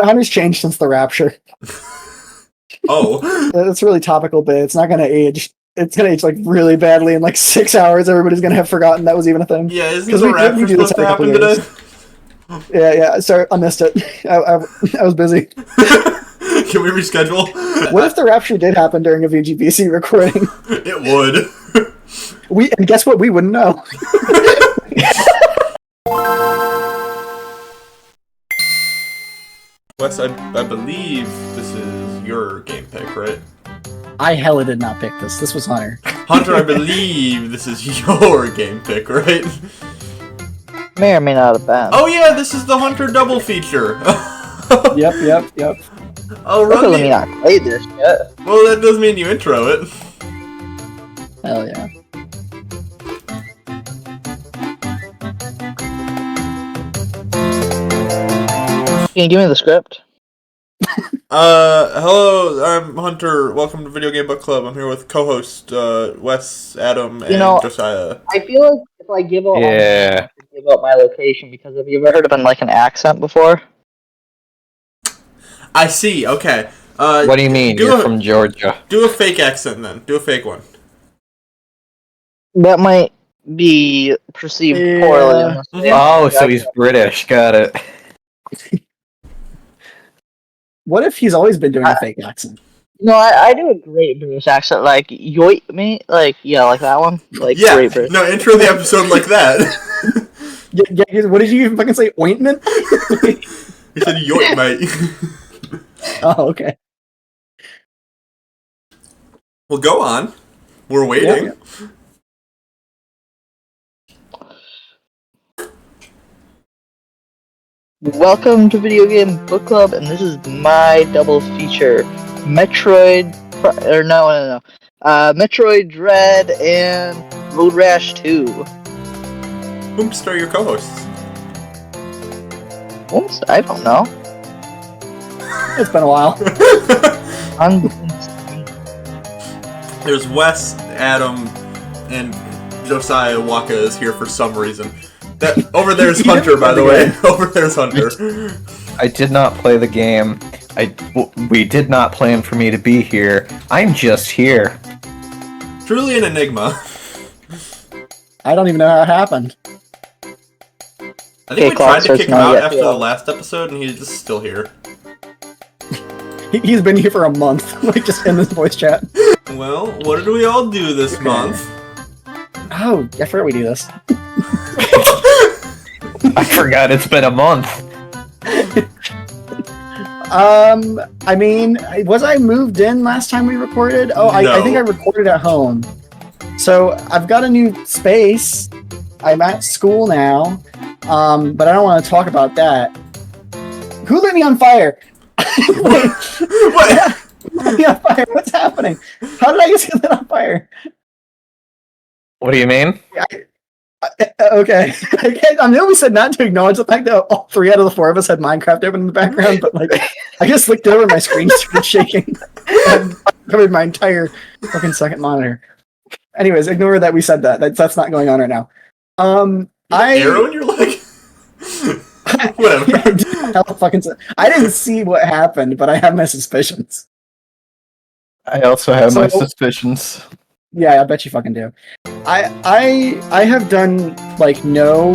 Hunter's changed since the Rapture. Oh. It's a really topical bit. It's not going to age. It's going to age like really badly in like 6 hours. Everybody's going to have forgotten that was even a thing. Yeah, isn't the Rapture supposed to happen today? Yeah. Sorry, I missed it. I was busy. Can we reschedule? What if the Rapture did happen during a VGBC recording? It would. And guess what? We wouldn't know. Wes, I believe this is your game pick, right? I hella did not pick this. This was Hunter. Hunter, I believe this is your game pick, right? May or may not have been. Oh yeah, this is the Hunter double feature. Yep. Oh, That doesn't mean I played this yet. Well, that does mean you intro it. Hell yeah. Can you give me the script? Hello, I'm Hunter. Welcome to Video Game Book Club. I'm here with co-host Wes, Adam, and Josiah. I feel like if I give out, give out my location, because have you ever heard of an accent before? I see. Okay. What do you mean? You're from Georgia. Do a fake accent then. Do a fake one. That might be perceived poorly. Oh, so he's British. Got it. What if he's always been doing a fake accent? No, I do a great British accent, like yoit me, like that one, like yeah. Great British. No, intro the episode like that. What did you even fucking say? Ointment? You said yoit, mate. Oh, okay. Well, go on. We're waiting. Yeah. Welcome to Video Game Book Club, and this is my double feature: Metroid Dread and Road Rash 2. Whomst are your co-hosts? Oops, I don't know. It's been a while. There's Wes, Adam, and Josiah. Waka is here for some reason. Over there's Hunter, by the way. Over there's Hunter. I did not play the game. We did not plan for me to be here. I'm just here. Truly an enigma. I don't even know how it happened. I think we tried to kick him out after the last episode, and he's just still here. He's been here for a month, like just in this voice chat. Well, what did we all do this month? Oh, I forgot we do this. I forgot it's been a month. I mean, was I moved in last time we recorded? Oh, no. I think I recorded at home. So I've got a new space. I'm at school now, but I don't want to talk about that. Who lit me on fire? What? Lit me on fire? What's happening? How did I get lit on fire? What do you mean? Okay. I know we said not to acknowledge the fact that all 3 out of the 4 of us had Minecraft open in the background, but like, I just looked over and my screen started shaking and covered my entire fucking second monitor. Anyways, ignore that we said that. That's not going on right now. Arrow in your leg? Whatever. I didn't see what happened, but I have my suspicions. I also have my suspicions. Yeah, I bet you fucking do. I have done like no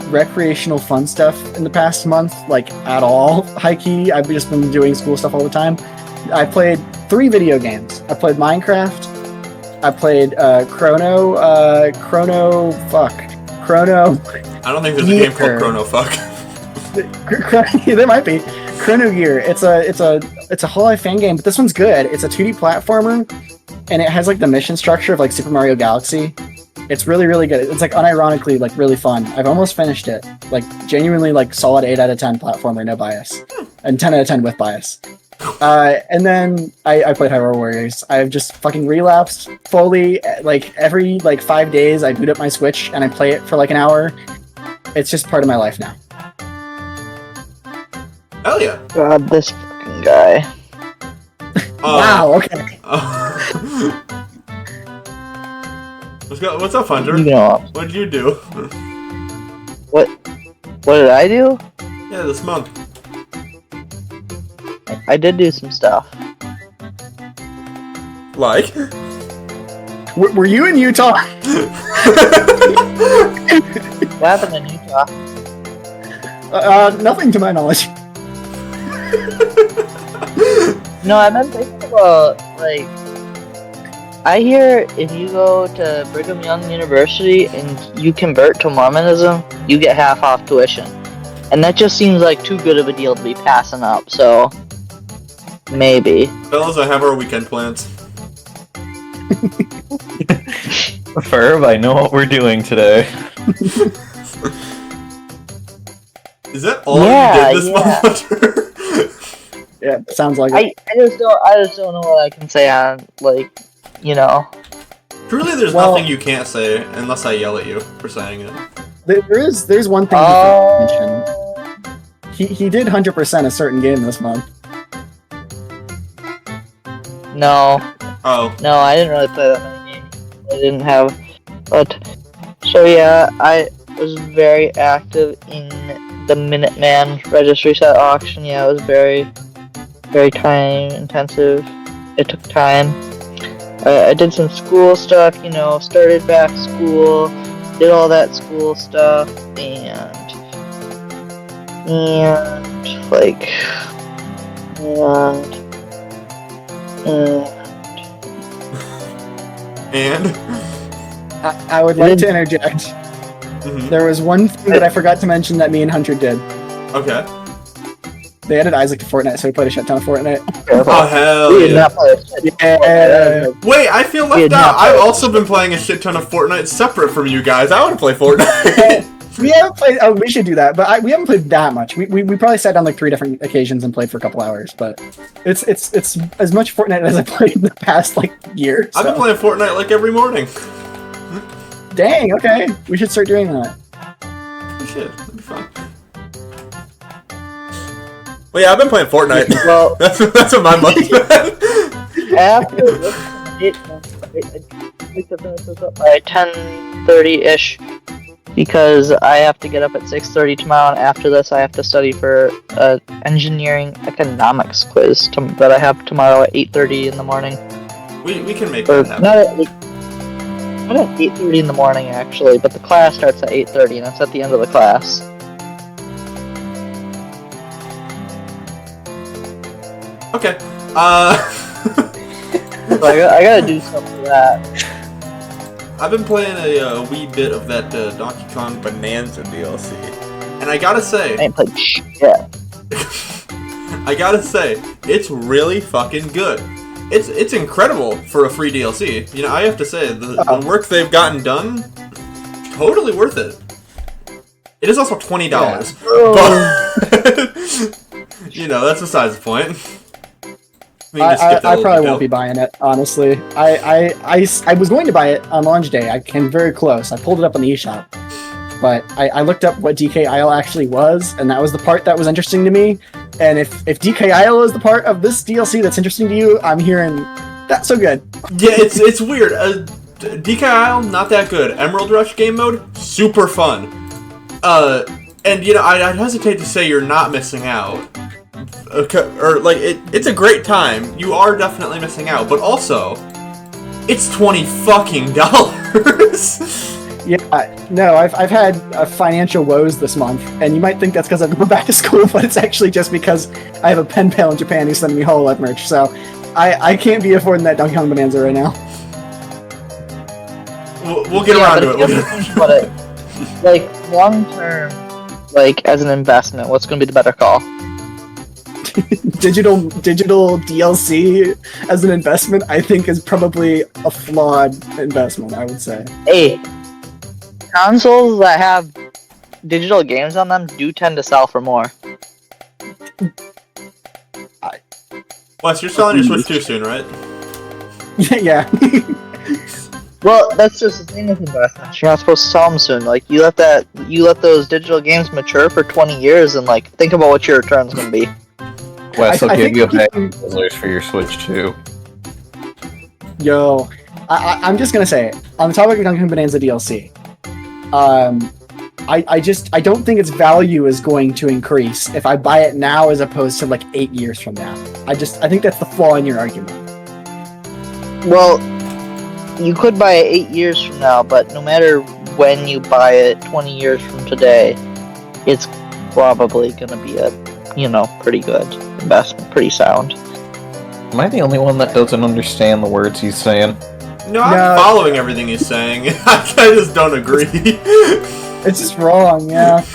recreational fun stuff in the past month, like at all. High key, I've just been doing school stuff all the time. I played 3 video games. I played Minecraft. I played Chrono. I don't think there's a game called Chrono Fuck. There might be. Chrono Gear. It's a whole life fan game, but this one's good. It's a 2D platformer, and it has like the mission structure of like Super Mario Galaxy. It's really, really good. It's like unironically like really fun. I've almost finished it. Like genuinely like solid 8 out of 10 platformer, no bias, and 10 out of 10 with bias. And then I played Hyrule Warriors. I've just fucking relapsed fully. Like every 5 days, I boot up my Switch and I play it for like an hour. It's just part of my life now. Hell yeah! God, this fucking guy. Wow. Okay. What's up, Hunter? What did you do? What did I do? Yeah, this month. I did do some stuff. Like? Were you in Utah? What happened in Utah? Nothing to my knowledge. No, I've been thinking about, like, I hear if you go to Brigham Young University and you convert to Mormonism, you get half off tuition. And that just seems like too good of a deal to be passing up, so maybe. Fellas, I have our weekend plans. Ferb, I know what we're doing today. Is that all Yeah, you did this yeah. month, Hunter? Yeah, sounds like it. I just don't know what I can say on, like, you know. Truly, there's Well- nothing you can't say unless I yell at you for saying it. There's one thing you can mention. He did 100% a certain game this month. No, Oh, no, I didn't really play that many games. I didn't have, but, so yeah, I was very active in the Minuteman registry set auction. Yeah, it was very, very time intensive. It took time. I did some school stuff, you know, started back school, did all that school stuff, and like, and? I would like to interject. Mhm. There was one thing that I forgot to mention that me and Hunter did. Okay. They added Isaac to Fortnite, so we played a shit ton of Fortnite. Oh, hell we did yeah. not play a shit. Yeah. Wait, I feel We left had out. not I've played. also been playing a shit ton of Fortnite separate from you guys. I want to play Fortnite. We haven't played. Oh, we should do that, but we haven't played that much. We probably sat down like 3 different occasions and played for a couple hours. But it's as much Fortnite as I played in the past like year. I've been so. playing Fortnite like every morning. Dang. Okay, we should start doing that. Shit, that'd be fun. Well, yeah, I've been playing Fortnite. Well, that's what my month's been. after this, I like to finish this up by 10:30-ish because I have to get up at 6:30 tomorrow, and after this I have to study for a engineering economics quiz that I have tomorrow at 8:30 in the morning. We can make Or that happen. not at 8:30 in the morning actually, but the class starts at 8:30 and it's at the end of the class. Okay. So I gotta do something for that. I've been playing a wee bit of that Donkey Kong Bonanza DLC, and I gotta I say, ain't played shit yet. it's really fucking good. It's incredible for a free DLC. You know, I have to say the work they've gotten done, totally worth it. It is also $20, but you know that's besides the point. We can just skip that I little probably detail. won't be buying it, honestly. I was going to buy it on launch day. I came very close. I pulled it up on the eShop. But I looked up what DK Isle actually was, and that was the part that was interesting to me. And if DK Isle is the part of this DLC that's interesting to you, I'm hearing that's so good. Yeah, it's weird. DK Isle, not that good. Emerald Rush game mode, super fun. And you know, I'd hesitate to say you're not missing out. Or like it's a great time. You are definitely missing out, but also it's $20 fucking dollars. Yeah, no, I've had financial woes this month, and you might think that's because I've gone back to school, but it's actually just because I have a pen pal in Japan who's sending me Hololive merch, so I can't be affording that Donkey Kong Bonanza right now. We'll get around to it. But if you think about it, like long term, like as an investment, what's going to be the better call? Digital DLC as an investment, I think, is probably a flawed investment, I would say. Hey, consoles that have digital games on them do tend to sell for more. Wes, you're selling your Switch too soon, right? Yeah. Well, that's just the thing with investments. You're not supposed to sell them soon. Like you let those digital games mature for 20 years, and like think about what your return's going to be. Wes will I give think you a we bag can- of Twizzlers for your Switch too. Yo, I'm just gonna say, on the topic of Donkey Kong Bonanza DLC, I don't think its value is going to increase if I buy it now as opposed to like 8 years from now. I think that's the flaw in your argument. Well, you could buy it 8 years from now, but no matter when you buy it 20 years from today, it's probably gonna be a, pretty good investment, pretty sound. Am I the only one that doesn't understand the words he's saying? No, I'm following everything he's saying. I just don't agree. It's just wrong, yeah.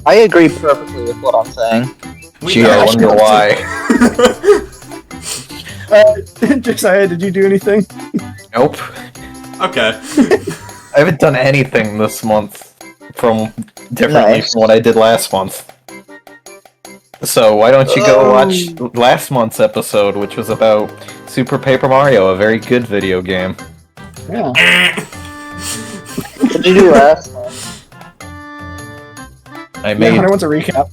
I agree perfectly with what I'm saying. Gee, I wonder why. Josiah, did you do anything? Nope. Okay. I haven't done anything this month differently from what I did last month. So why don't you go watch last month's episode, which was about Super Paper Mario, a very good video game. Yeah. What did you do last month? I made. Hunter wants a recap.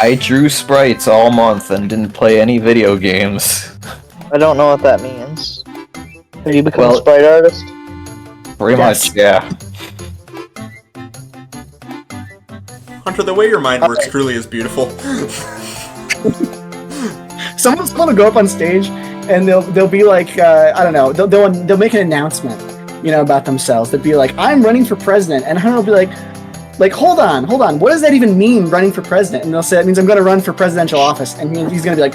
I drew sprites all month and didn't play any video games. I don't know what that means. Have you become a sprite artist? Pretty much, yeah. Hunter, the way your mind works truly is beautiful. Someone's gonna go up on stage and they'll be like, I don't know, they'll make an announcement, about themselves. They'll be like, I'm running for president, and Hunter will be like, hold on, what does that even mean, running for president? And they'll say, it means I'm gonna run for presidential office, and he's gonna be like,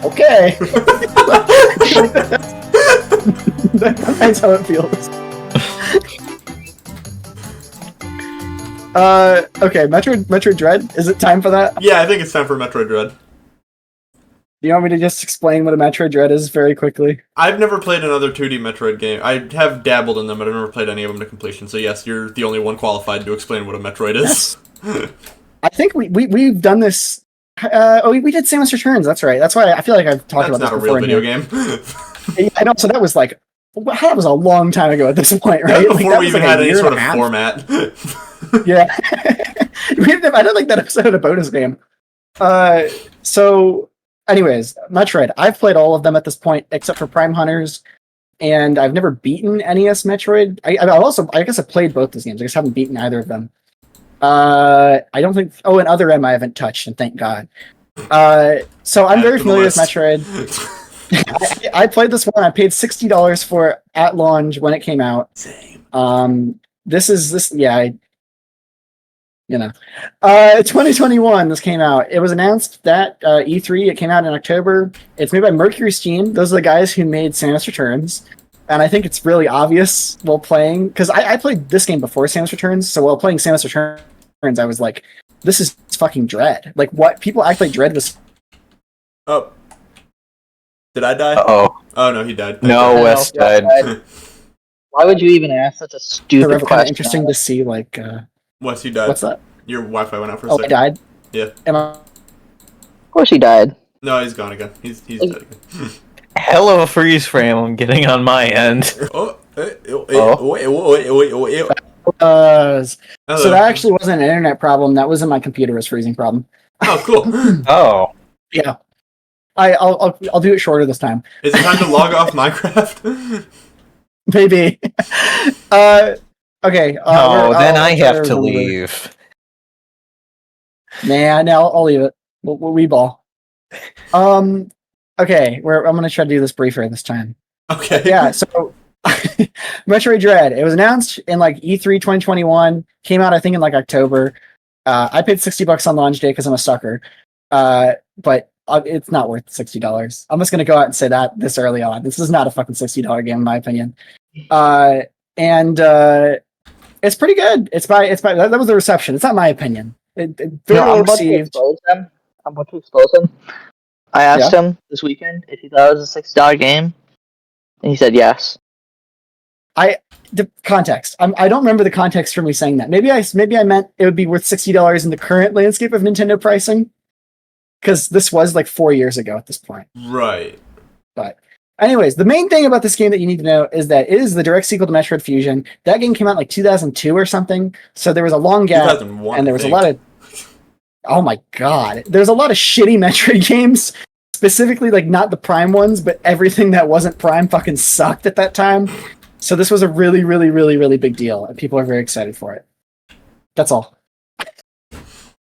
okay. That's how it feels. Okay, Metroid Dread. Is it time for that? Yeah, I think it's time for Metroid Dread. Do you want me to just explain what a Metroid Dread is very quickly? I've never played another 2D Metroid game. I have dabbled in them, but I've never played any of them to completion. So yes, you're the only one qualified to explain what a Metroid is. I think we've done this. We did Samus Returns. That's right. That's why I feel like I've talked about this before. That's not a real video game. I know. So that was like, that was a long time ago at this point, right? Before we even had any sort of format. Yeah. I don't think that episode had a bonus game. So, anyways, Metroid. I've played all of them at this point, except for Prime Hunters, and I've never beaten NES Metroid. I guess I played both those games. I just haven't beaten either of them. I don't think. Oh, and Other M I haven't touched, and thank God. So I'm very familiar with Metroid. I played this one. I paid $60 for it at launch when it came out. Same. 2021, this came out. It was announced that E3, it came out in October. It's made by Mercury Steam. Those are the guys who made Samus Returns. And I think it's really obvious while playing, because I played this game before Samus Returns, so while playing Samus Returns, I was like, this is fucking Dread. Like, what? People act like Dread was... Oh. Did I die? Uh-oh. Oh, no, he died. No, Wes died. Why would you even ask such a stupid question? Kind of interesting to see, like... Wes, you died. What's that? Your Wi-Fi went out for a second. I died? Yeah. Of course he died. No, he's gone again. He's dead again. Hell of a freeze frame I'm getting on my end. So that actually wasn't an internet problem. That wasn't my computer was freezing problem. Oh, cool. Oh. Yeah. I'll do it shorter this time. Is it time to log off Minecraft? Maybe. Okay. Then I have to leave. Nah, I'll leave it. We ball. Okay, I'm gonna try to do this briefer this time. Okay. Yeah, so Metroid Dread. It was announced in like E3 2021. Came out I think in like October. I paid $60 on launch day because I'm a sucker. But it's not worth $60. I'm just gonna go out and say that this early on. This is not a fucking $60 game in my opinion. And it's pretty good. It's by that was the reception. It's not my opinion. Very well received. I'm about to expose him. I asked him this weekend if he thought it was a $60 game, and he said yes. The context. I don't remember the context for me saying that. Maybe I meant it would be worth $60 in the current landscape of Nintendo pricing, because this was like 4 years ago at this point. Right. But anyways, the main thing about this game that you need to know is that it is the direct sequel to Metroid Fusion. That game came out in like 2002 or something, so there was a long gap, and there was a lot of... Oh my god. There's a lot of shitty Metroid games, specifically like not the Prime ones, but everything that wasn't Prime fucking sucked at that time. So this was a really, really, really, really big deal, and people are very excited for it. That's all.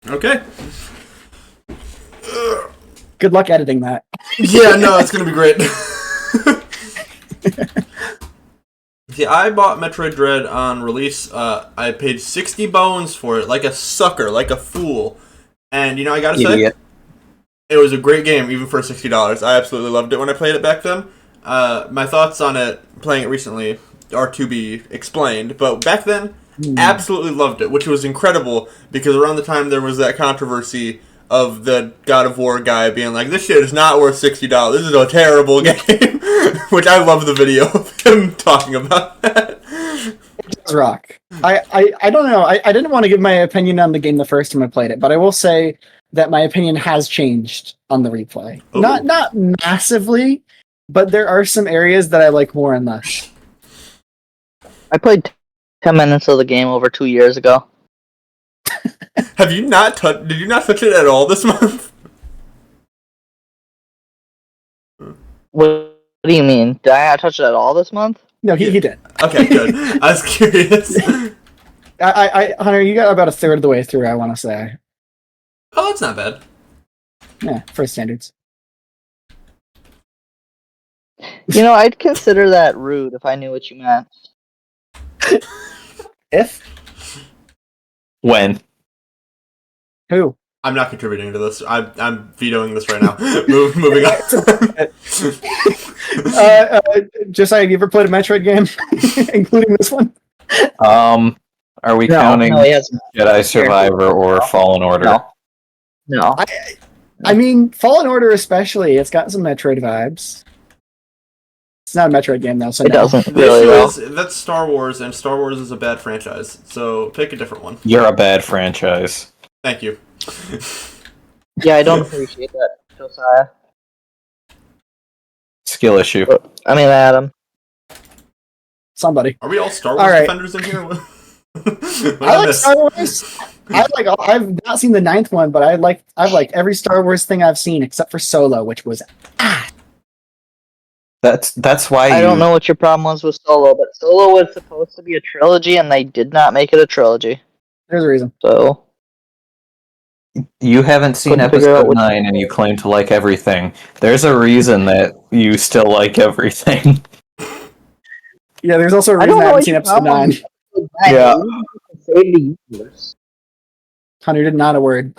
Okay. Good luck editing that. Yeah, no, it's gonna be great. See, I bought Metroid Dread on release. I paid 60 bones for it, like a sucker, like a fool. And I gotta say, it was a great game, even for $60. I absolutely loved it when I played it back then. My thoughts on it, playing it recently, are to be explained. But back then, absolutely loved it, which was incredible, because around the time there was that controversy of the God of War guy being like, this shit is not worth $60. This is a terrible game. Which I love the video of him talking about that. It does rock. I don't know. I didn't want to give my opinion on the game the first time I played it, but I will say that my opinion has changed on the replay. Ooh. Not massively, but there are some areas that I like more and less. I played 10 minutes of the game over 2 years ago. Did you not touch it at all this month? What do you mean? Did I not touch it at all this month? No, he did. Okay, good. I was curious. Hunter, you got about a third of the way through, I want to say. Oh, that's not bad. Yeah, for standards. I'd consider that rude if I knew what you meant. If? When? Who? I'm not contributing to this. I'm vetoing this right now. Moving on. Josiah, have you ever played a Metroid game, including this one? Are we counting he hasn't. Jedi Survivor or Fallen Order? No. I mean, Fallen Order especially, it's got some Metroid vibes. It's not a Metroid game, though, so It no. doesn't The really issue well. is, that's Star Wars, and Star Wars is a bad franchise. So pick a different one. You're a bad franchise. Thank you. Yeah, I don't appreciate that, Josiah. Skill issue. I mean, Adam. Somebody. Are we all Star Wars All right. defenders in here? I like Star Wars. I've not seen the 9th one, but I've liked every Star Wars thing I've seen except for Solo, which was That's why I don't know what your problem was with Solo, but Solo was supposed to be a trilogy, and they did not make it a trilogy. There's a reason. So you haven't seen Couldn't figure out episode which 9 and you claim to like everything. There's a reason that you still like everything. Yeah, there's also a I reason don't I know haven't what seen your episode problem 9. is. Yeah. Save the universe. Hunter did not a word.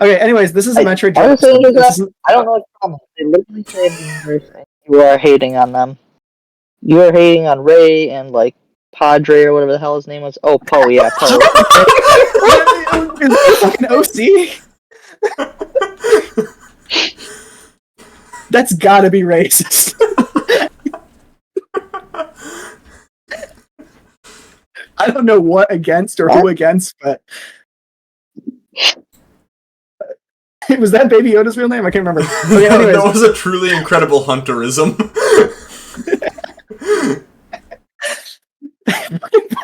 Okay, anyways, this is a Metroid I Dread. was saying This that isn't- I don't know what your problem is. They literally saved the universe, and you are hating on them. You are hating on Ray and Padre or whatever the hell his name was. Oh, Poe, yeah, Poe. Is that fucking OC? That's gotta be racist. I don't know what against or who against, but was that Baby Yoda's real name? I can't remember. Okay, anyways. That was a truly incredible hunterism.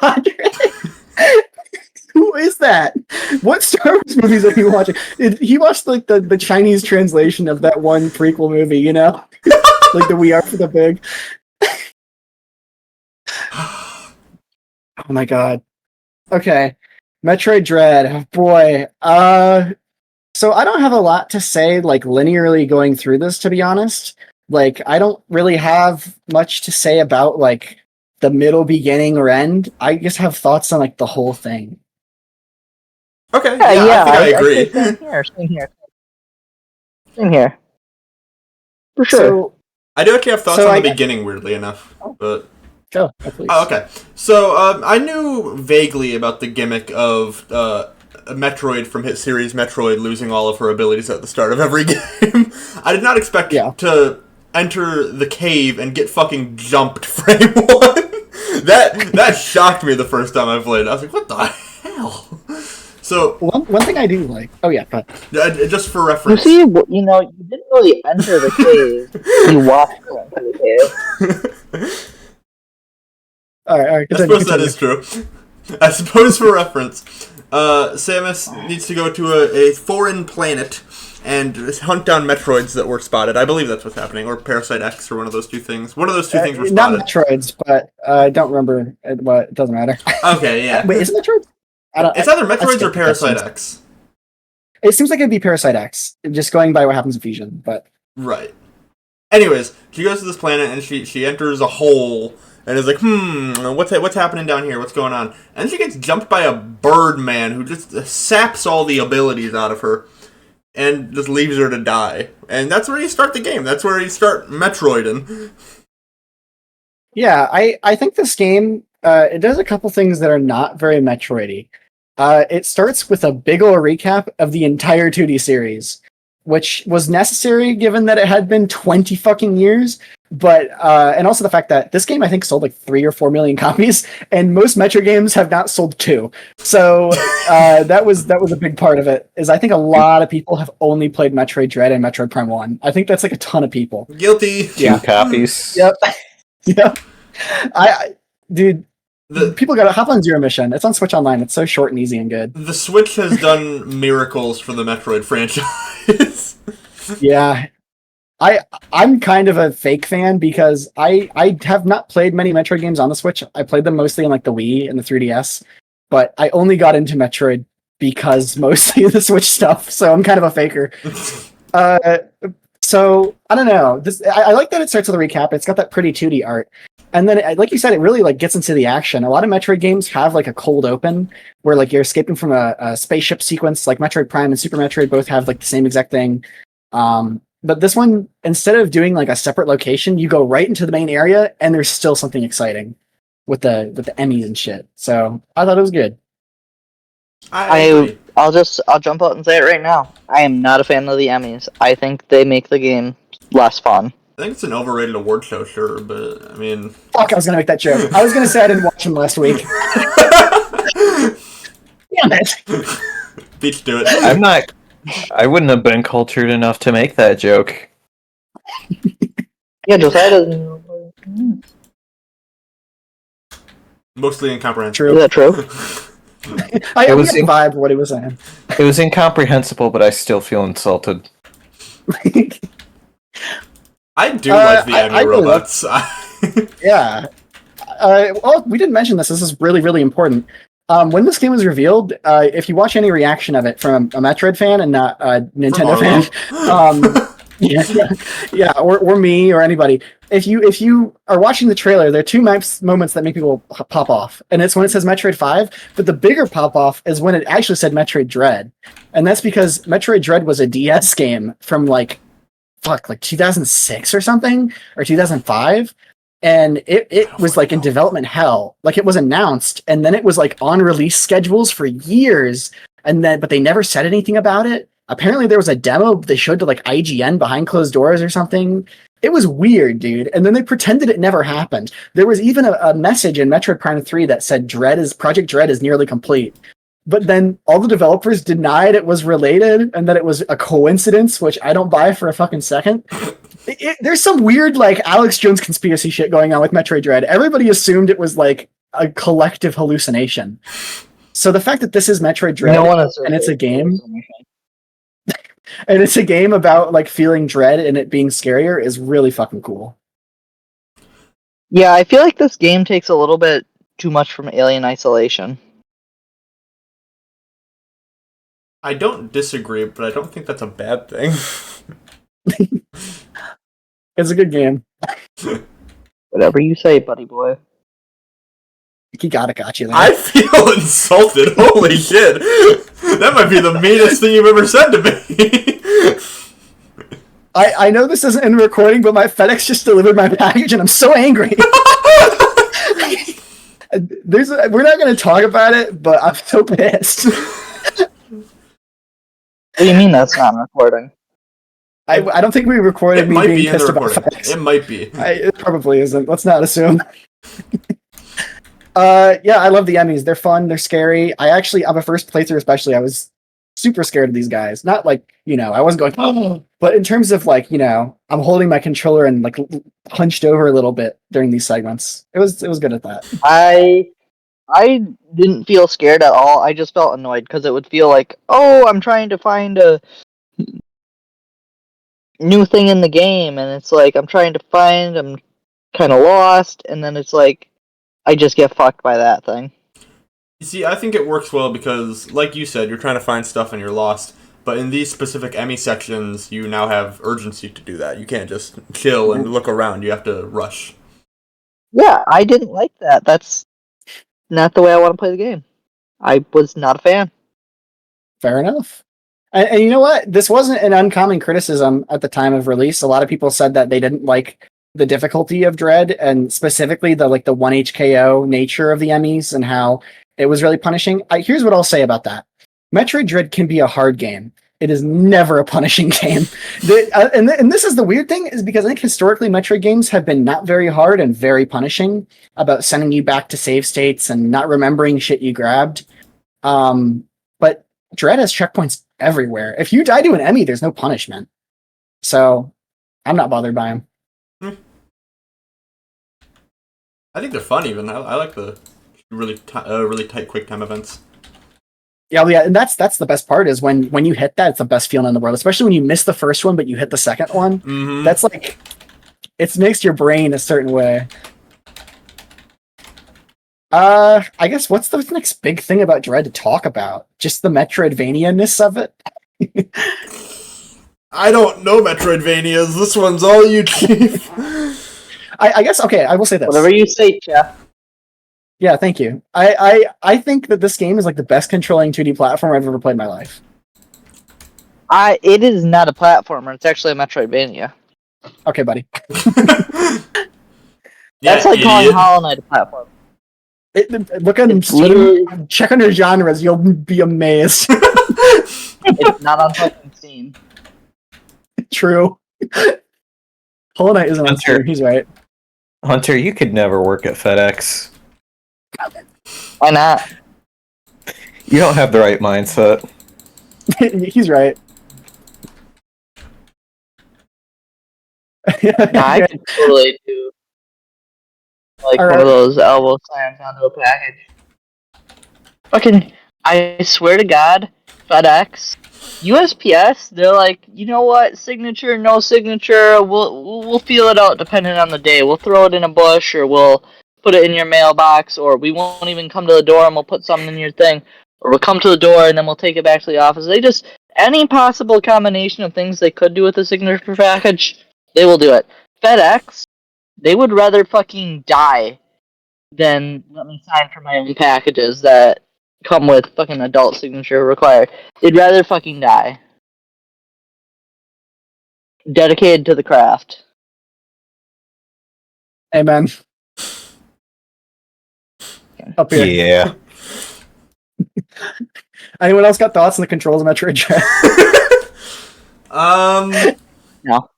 Padre. Who is that? What Star Wars movies are you watching? He watched the Chinese translation of that one prequel movie, like the We Are for the Big. Oh my god. Okay. Metroid Dread. Oh boy. So I don't have a lot to say, linearly going through this, to be honest. I don't really have much to say about, the middle, beginning, or end. I just have thoughts on, the whole thing. Okay, Yeah, I agree. Same here. For sure. So, I do actually have thoughts So on I- the beginning, weirdly enough. But go, please. oh, okay. So I knew vaguely about the gimmick of Metroid from hit series Metroid losing all of her abilities at the start of every game. I did not expect to enter the cave and get fucking jumped frame one. That shocked me the first time I played. I was like, what the hell? So One thing I do like. Oh yeah, go ahead. just for You reference. see, you didn't really enter the cave. You walked into the cave. All right. I suppose that is true. I suppose for reference, Samus needs to go to a foreign planet and hunt down Metroids that were spotted. I believe that's what's happening, or Parasite X, or one of those two things. One of those two things were spotted. Not Metroids, but I don't remember what. It doesn't matter. Okay, yeah. Wait, is it Metroid? It's either Metroids or Parasite X. It seems like it'd be Parasite X, just going by what happens in Fusion, but... Right. Anyways, she goes to this planet and she enters a hole and is like, what's happening down here? What's going on? And she gets jumped by a bird man who just saps all the abilities out of her and just leaves her to die. And that's where you start the game. That's where you start Metroiding. Yeah, I think this game, it does a couple things that are not very Metroid-y. It starts with a big ol' recap of the entire 2D series, which was necessary given that it had been 20 fucking years. But and also the fact that this game I think sold like 3 or 4 million copies, and most Metro games have not sold 2. So that was a big part of it. Is I think a lot of people have only played Metroid Dread and Metroid Prime 1. I think that's like a ton of people. Guilty. 2 copies. Yep. Yep. Dude. People gotta hop on Zero Mission. It's on Switch Online. It's so short and easy and good. The Switch has done miracles for the Metroid franchise. Yeah. I'm kind of a fake fan because I have not played many Metroid games on the Switch. I played them mostly on like the Wii and the 3DS, but I only got into Metroid because mostly of the Switch stuff, so I'm kind of a faker. So I don't know. I like that it starts with a recap. It's got that pretty 2D art. And then, like you said, it really like gets into the action. A lot of Metroid games have like a cold open where like you're escaping from a spaceship sequence. Like Metroid Prime and Super Metroid both have like the same exact thing. But this one, instead of doing like a separate location, you go right into the main area, and there's still something exciting with the Emmys and shit. So I thought it was good. I'll jump out and say it right now. I am not a fan of the Emmys. I think they make the game less fun. I think it's an overrated award show, sure, but I mean... Fuck, I was gonna make that joke. I was gonna say I didn't watch them last week. Damn it. Beach do it. I wouldn't have been cultured enough to make that joke. Yeah, Josiah doesn't know. Mostly incomprehensible. Is that true? I get the vibe of what he was saying. It was incomprehensible, but I still feel insulted. I do like the Emmy robots. Yeah. Well, we didn't mention this. This is really, really important. When this game was revealed, if you watch any reaction of it from a Metroid fan and not a Nintendo fan, or me or anybody, if you are watching the trailer, there are two moments that make people pop off, and it's when it says Metroid 5. But the bigger pop off is when it actually said Metroid Dread, and that's because Metroid Dread was a DS game from like 2006 or something, or 2005. And it was like in development hell. Like it was announced, and then it was like on release schedules for years, but they never said anything about it. Apparently there was a demo they showed to like IGN behind closed doors or something. It was weird, dude. And then they pretended it never happened. There was even a message in Metroid Prime 3 that said Project Dread is nearly complete. But then all the developers denied it was related and that it was a coincidence, which I don't buy for a fucking second. There's some weird, like, Alex Jones conspiracy shit going on with Metroid Dread. Everybody assumed it was, like, a collective hallucination. So the fact that this is Metroid Dread, and it's a game, and it's a game about, like, feeling dread and it being scarier is really fucking cool. Yeah, I feel like this game takes a little bit too much from Alien Isolation. I don't disagree, but I don't think that's a bad thing. It's a good game. Whatever you say, buddy boy. He got you there. I feel insulted. Holy shit. That might be the meanest thing you've ever said to me. I know this isn't in recording, but my FedEx just delivered my package and I'm so angry. We're not going to talk about it, but I'm so pissed. What do you mean that's not recording? I don't think we recorded me being pissed about FedEx. It might be. It probably isn't. Let's not assume. Yeah, I love the Emmys. They're fun. They're scary. On my first playthrough especially, I was super scared of these guys. Not like, I wasn't going, oh, but in terms of like, I'm holding my controller and like hunched over a little bit during these segments. It was good at that. I didn't feel scared at all. I just felt annoyed because it would feel like, oh, I'm trying to find a new thing in the game, and it's like I'm kind of lost, and then it's like I just get fucked by that thing. You see, I think it works well because, like you said, you're trying to find stuff and you're lost. But in these specific Emmy sections, you now have urgency to do that. You can't just chill and look around. You have to rush. Yeah, I didn't like that. That's not the way I want to play the game. I was not a fan. Fair enough. And you know what? This wasn't an uncommon criticism at the time of release. A lot of people said that they didn't like the difficulty of Dread, and specifically the 1 HKO nature of the Emmys and how it was really punishing. Here's what I'll say about that. Metroid Dread can be a hard game. It is never a punishing game. And this is the weird thing, is because I think historically Metroid games have been not very hard and very punishing about sending you back to save states and not remembering shit you grabbed. But Dread has checkpoints everywhere. If you die to an Emmy, there's no punishment. So I'm not bothered by them. I think they're fun even. I like the really tight quick time events. Yeah, and that's the best part is when you hit that, it's the best feeling in the world. Especially when you miss the first one, but you hit the second one. Mm-hmm. That's like, it makes your brain a certain way. I guess what's the next big thing about Dread to talk about? Just the Metroidvania-ness of it? I don't know Metroidvanias. This one's all you, Chief. I guess, okay, I will say this. Whatever you say, Jeff. Yeah, thank you. I think that this game is like the best controlling 2D platform I've ever played in my life. It is not a platformer. It's actually a Metroidvania. Okay, buddy. That's like calling Hollow Knight a platform. Look at him. Check on your genres. You'll be amazed. It's not on fucking Steam. True. Hollow Knight isn't on Steam. He's right. Hunter, you could never work at FedEx. Why not? You don't have the right mindset. He's right. I could totally do like one of those elbow slams onto a package. Fucking, I swear to God, FedEx, USPS, they're like, you know what, signature, no signature, we'll feel it out depending on the day. We'll throw it in a bush, or we'll put it in your mailbox, or we won't even come to the door and we'll put something in your thing, or we'll come to the door and then we'll take it back to the office. They just, any possible combination of things they could do with a signature package, they will do it. FedEx, they would rather fucking die than let me sign for my own packages that come with fucking adult signature required. They'd rather fucking die. Dedicated to the craft. Amen. Up here. Yeah. Anyone else got thoughts on the controls of Metroid Dread? No.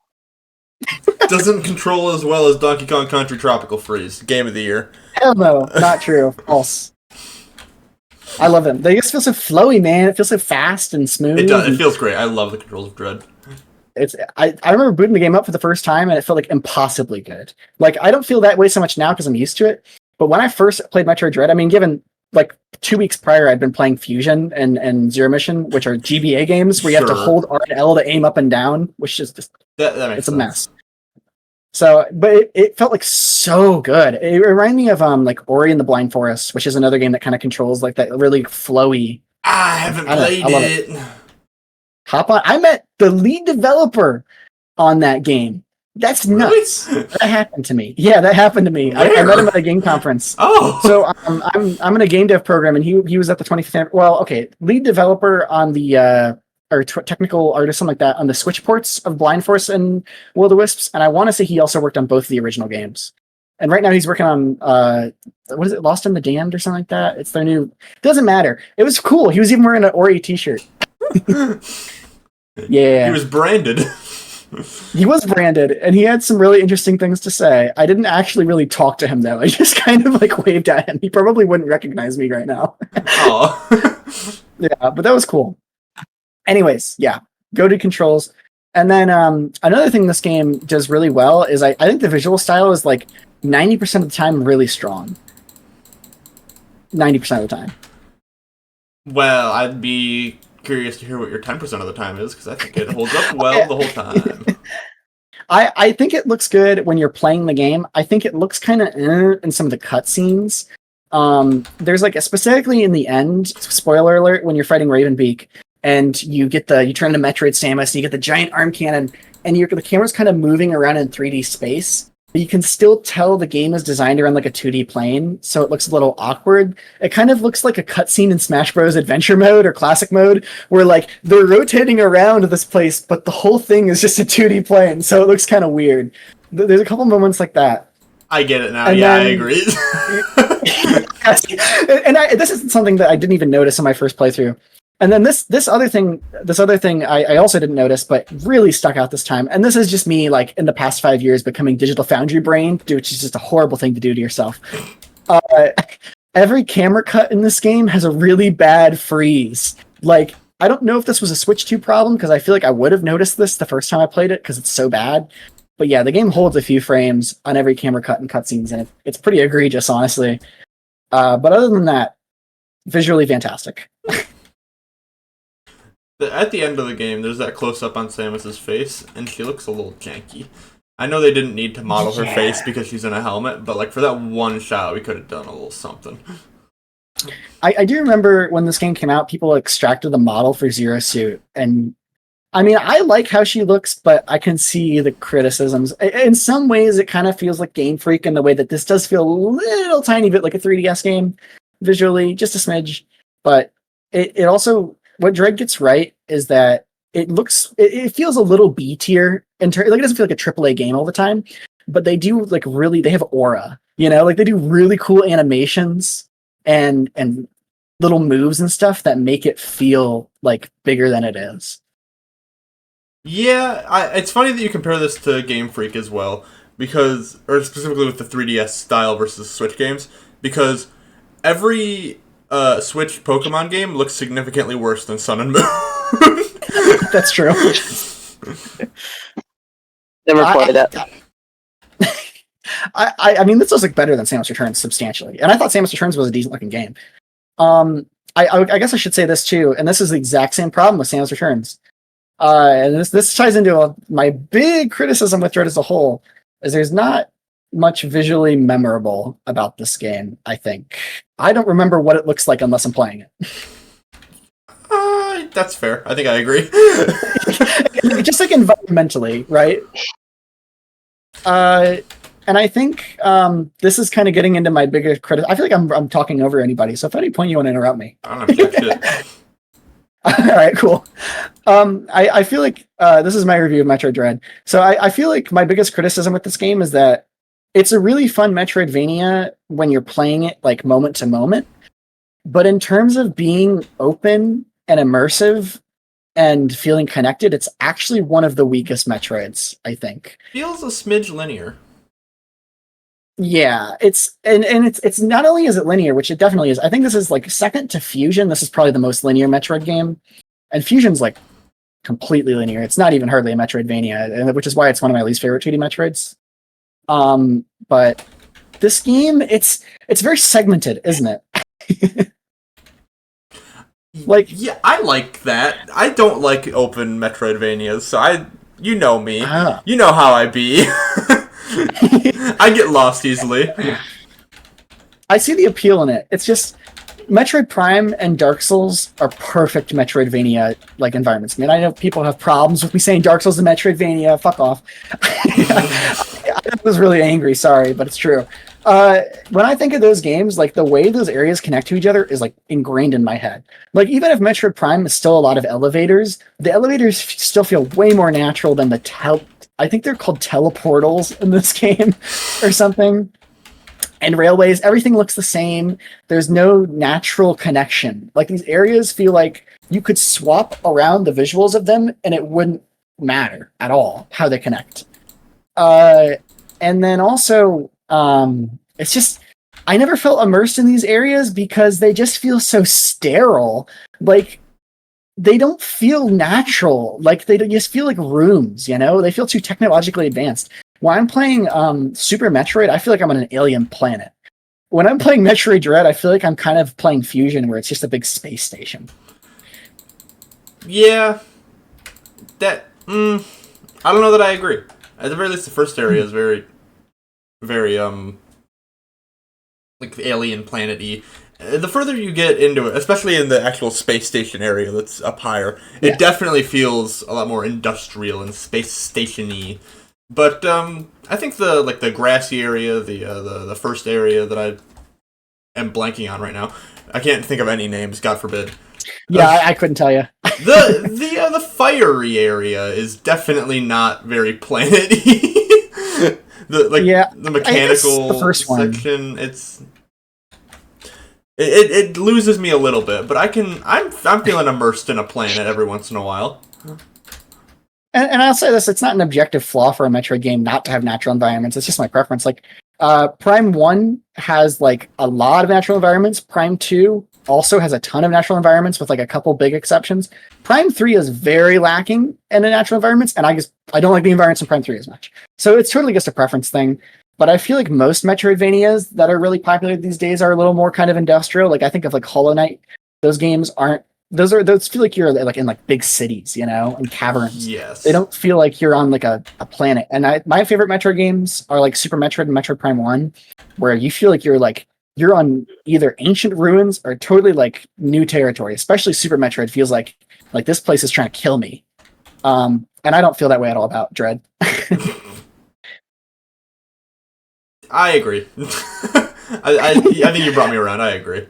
Doesn't control as well as Donkey Kong Country Tropical Freeze. Game of the year. Hell no, not true. False. I love them. They just feel so flowy, man. It feels so fast and smooth. It does. It feels great. I love the controls of Dread. I remember booting the game up for the first time and it felt like impossibly good. Like, I don't feel that way so much now because I'm used to it. But when I first played Metroid Dread, I mean, given like 2 weeks prior, I'd been playing Fusion and Zero Mission, which are GBA games where you have to hold R and L to aim up and down, which is just that makes it's sense. A mess. So, but it felt like so good. It reminded me of like Ori and the Blind Forest, which is another game that kind of controls like that really flowy. I haven't played it. Hop on. I met the lead developer on that game. That's nuts. Really? That happened to me. Yeah, that happened to me. I met him at a game conference. Oh. So I'm in a game dev program, and he was at the 25th. Well, okay, lead developer on the or technical artist, something like that, on the Switch ports of Blind Force and Will o' the Wisps. And I want to say he also worked on both the original games. And right now he's working on what is it, Lost in the Damned or something like that? It's their new. Doesn't matter. It was cool. He was even wearing an Ori t-shirt. Yeah. He was branded. He was branded, and he had some really interesting things to say. I didn't actually really talk to him, though. I just kind of like waved at him. He probably wouldn't recognize me right now. Oh. Yeah, but that was cool. Anyways, yeah, go to controls. And then another thing this game does really well is I think the visual style is like 90% of the time really strong. 90% of the time. Well, I'd be curious to hear what your 10% of the time is, because I think it holds up well the whole time. I think it looks good when you're playing the game. I think it looks kind of in some of the cutscenes. There's like specifically in the end, spoiler alert, when you're fighting Ravenbeak and you turn into Metroid Samus and you get the giant arm cannon and the camera's kind of moving around in 3D space. But you can still tell the game is designed around like a 2D plane, so it looks a little awkward. It kind of looks like a cutscene in Smash Bros. Adventure mode or classic mode, where like they're rotating around this place, but the whole thing is just a 2D plane, so it looks kind of weird. There's a couple moments like that. I get it now. And yeah, then, I agree. And this isn't something that I didn't even notice in my first playthrough. And then this other thing I also didn't notice, but really stuck out this time. And this is just me, like, in the past 5 years becoming Digital Foundry brain, which is just a horrible thing to do to yourself. Every camera cut in this game has a really bad freeze. Like, I don't know if this was a Switch 2 problem, because I feel like I would have noticed this the first time I played it, because it's so bad. But yeah, the game holds a few frames on every camera cut and cutscenes, and it's pretty egregious, honestly. But other than that, visually fantastic. At the end of the game, there's that close-up on Samus's face, and she looks a little janky. I know they didn't need to model her face because she's in a helmet, but like for that one shot, we could have done a little something. I do remember when this game came out, people extracted the model for Zero Suit, and I mean, I like how she looks, but I can see the criticisms. In some ways, it kind of feels like Game Freak in the way that this does feel a little tiny bit like a 3DS game, visually, just a smidge. But it also, what Dread gets right is that it feels a little B tier like it doesn't feel like a AAA game all the time, but they do like they have aura, like they do really cool animations and little moves and stuff that make it feel like bigger than it is. Yeah, it's funny that you compare this to Game Freak as well, or specifically with the 3DS style versus Switch games, because every Switch Pokemon game looks significantly worse than Sun and Moon. That's true. Never played it. I mean, this does look better than Samus Returns substantially, and I thought Samus Returns was a decent looking game. I guess I should say this too, and this is the exact same problem with Samus Returns. And this ties into my big criticism with Dread as a whole, is there's not much visually memorable about this game, I think. I don't remember what it looks like unless I'm playing it. That's fair. I think I agree. Just like environmentally, right? And I think this is kind of getting into my bigger criticism. I feel like I'm talking over anybody, so if at any point you want to interrupt me. I don't know shit. All right, cool. I feel like this is my review of Metroid Dread. So I feel like my biggest criticism with this game is that it's a really fun Metroidvania when you're playing it like moment to moment. But in terms of being open and immersive and feeling connected, it's actually one of the weakest Metroids, I think. Feels a smidge linear. Yeah, it's not only is it linear, which it definitely is. I think this is like second to Fusion. This is probably the most linear Metroid game, and Fusion's like completely linear. It's not even hardly a Metroidvania, which is why it's one of my least favorite 2D Metroids. But this game, it's very segmented, isn't it? Like, yeah, I like that. I don't like open Metroidvanias, so you know me. You know how I be. I get lost easily. I see the appeal in it. It's just Metroid Prime and Dark Souls are perfect Metroidvania like environments. I mean, I know people have problems with me saying Dark Souls is a Metroidvania. Fuck off. I was really angry. Sorry, but it's true. When I think of those games, like the way those areas connect to each other is like ingrained in my head. Like even if Metroid Prime is still a lot of elevators, the elevators still feel way more natural than I think they're called teleportals in this game or something. And railways, everything looks the same. There's no natural connection. Like these areas feel like you could swap around the visuals of them and it wouldn't matter at all how they connect. And then also, it's just, I never felt immersed in these areas because they just feel so sterile. Like, they don't feel natural. Like, they just feel like rooms, They feel too technologically advanced. When I'm playing Super Metroid, I feel like I'm on an alien planet. when I'm playing Metroid Dread, I feel like I'm kind of playing Fusion, where it's just a big space station. Yeah, that. I don't know that I agree. At the very least, the first area is very, very like alien planet-y. The further you get into it, especially in the actual space station area that's up higher, it definitely feels a lot more industrial and space station-y. But I think the grassy area, the first area that I am blanking on right now, I can't think of any names. God forbid. Yeah, I couldn't tell you. The fiery area is definitely not very planet-y. The mechanical the first section, it loses me a little bit, but I'm feeling immersed in a planet every once in a while. And I'll say this, it's not an objective flaw for a Metroid game not to have natural environments. It's just my preference. Like, Prime 1 has, like, a lot of natural environments. Prime 2 also has a ton of natural environments with, like, a couple big exceptions. Prime 3 is very lacking in the natural environments, and I don't like the environments in Prime 3 as much. So it's totally just a preference thing. But I feel like most Metroidvanias that are really popular these days are a little more kind of industrial. Like, I think of, like, Hollow Knight. Those games aren't those feel like you're like in like big cities, you know, and caverns. Yes. They don't feel like you're on like a planet. And my favorite Metroid games are like Super Metroid and Metroid Prime 1, where you feel like you're on either ancient ruins or totally like new territory. Especially Super Metroid feels like this place is trying to kill me. And I don't feel that way at all about Dread. I agree. I think you brought me around. I agree.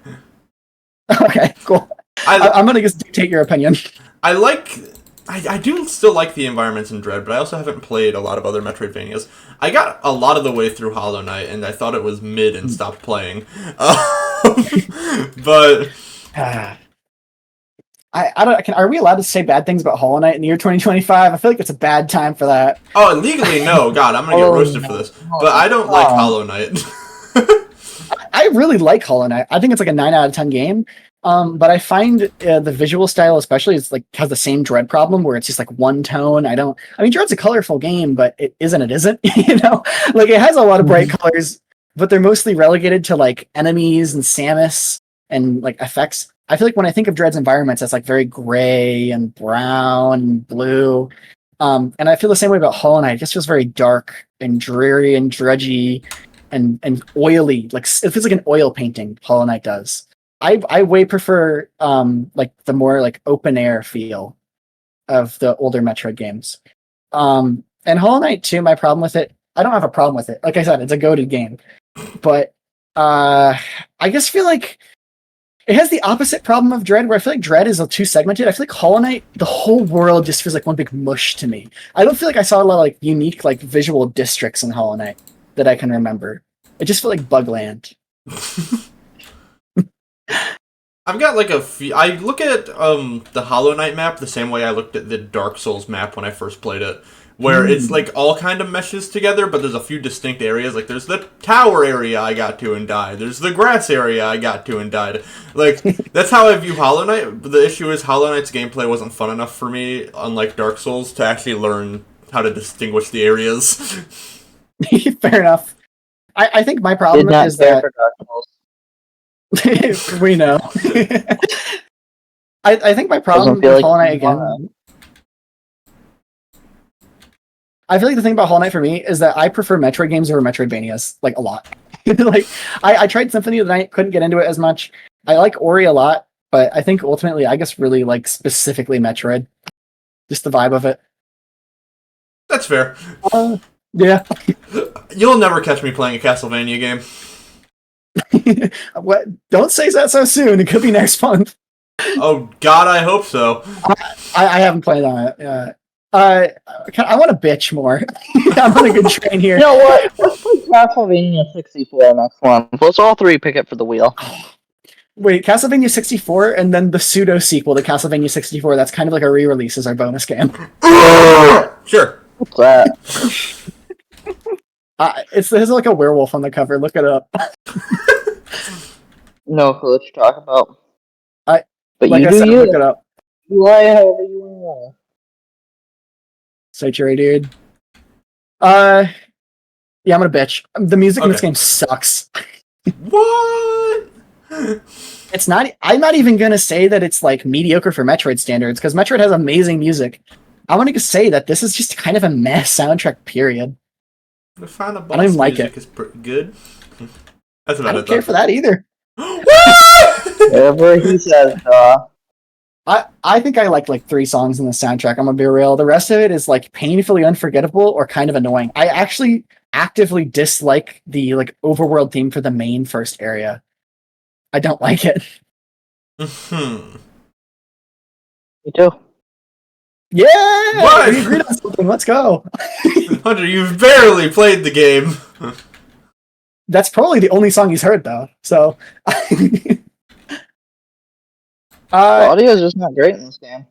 Okay, cool. I'm gonna just dictate your opinion. I do still like the environments in Dread, but I also haven't played a lot of other Metroidvanias. I got a lot of the way through Hollow Knight, and I thought it was mid and stopped playing. But I don't. Are we allowed to say bad things about Hollow Knight in the year 2025? I feel like it's a bad time for that. Oh, legally no. God, I'm gonna get roasted for this. But I don't like Hollow Knight. I really like Hollow Knight. I think it's like a 9 out of 10 game. But I find the visual style, especially, is like has the same Dread problem where it's just like one tone. I mean, Dread's a colorful game, but it isn't. You know, like it has a lot of bright colors, but they're mostly relegated to like enemies and Samus and like effects. I feel like when I think of Dread's environments, it's like very gray and brown and blue. And I feel the same way about Hollow Knight. It just feels very dark and dreary and drudgy and oily. Like it feels like an oil painting. Hollow Knight does. I way prefer like the more like open air feel of the older Metroid games. And Hollow Knight 2, my problem with it, I don't have a problem with it. Like I said, it's a goated game. But I just feel like it has the opposite problem of Dread, where I feel like Dread is too segmented. I feel like Hollow Knight, the whole world just feels like one big mush to me. I don't feel like I saw a lot of like unique like visual districts in Hollow Knight that I can remember. It just felt like Bugland. I've got like I look at the Hollow Knight map the same way I looked at the Dark Souls map when I first played it, where it's like all kind of meshes together, but there's a few distinct areas. Like there's the tower area I got to and died. There's the grass area I got to and died. Like that's how I view Hollow Knight. But the issue is Hollow Knight's gameplay wasn't fun enough for me, unlike Dark Souls, to actually learn how to distinguish the areas. Fair enough. I think my problem is that we know. I think my problem with Hollow Knight again. I feel like the thing about Hollow Knight for me is that I prefer Metroid games over Metroidvanias, like a lot. Like I tried Symphony of the Night, couldn't get into it as much. I like Ori a lot, but I think ultimately I just really like specifically Metroid. Just the vibe of it. That's fair. Yeah. You'll never catch me playing a Castlevania game. What? Don't say that so soon. It could be next month. Oh God, I hope so. I haven't played on it. I want to bitch more. I'm on a good train here. You know what? Let's play Castlevania 64 next one. Let's all three pick it for the wheel. Wait, Castlevania 64 and then the pseudo sequel to Castlevania 64. That's kind of like a re-release as our bonus game. Sure. What's that? There's like a werewolf on the cover. Look it up. No clue what you're talking about. But like you I do said, you. look it up. You lie however you want. Sanctuary, dude. Yeah, I'm gonna bitch. The music in this game sucks. What? It's not. I'm not even gonna say that it's like mediocre for Metroid standards because Metroid has amazing music. I want to say that this is just kind of a meh soundtrack. Period. The final I don't even boss like music it. is pretty good. That's I about don't it care though. for that either. Whatever he says, I think I like 3 songs in the soundtrack. I'm gonna be real. The rest of it is like painfully unforgettable or kind of annoying. I actually actively dislike the like overworld theme for the main first area. I don't like it. Hmm. Me too. Yeah, What? we agreed on something. Let's go. Hunter, you've barely played the game. That's probably the only song he's heard though. So, The uh, audio is just not great in this game.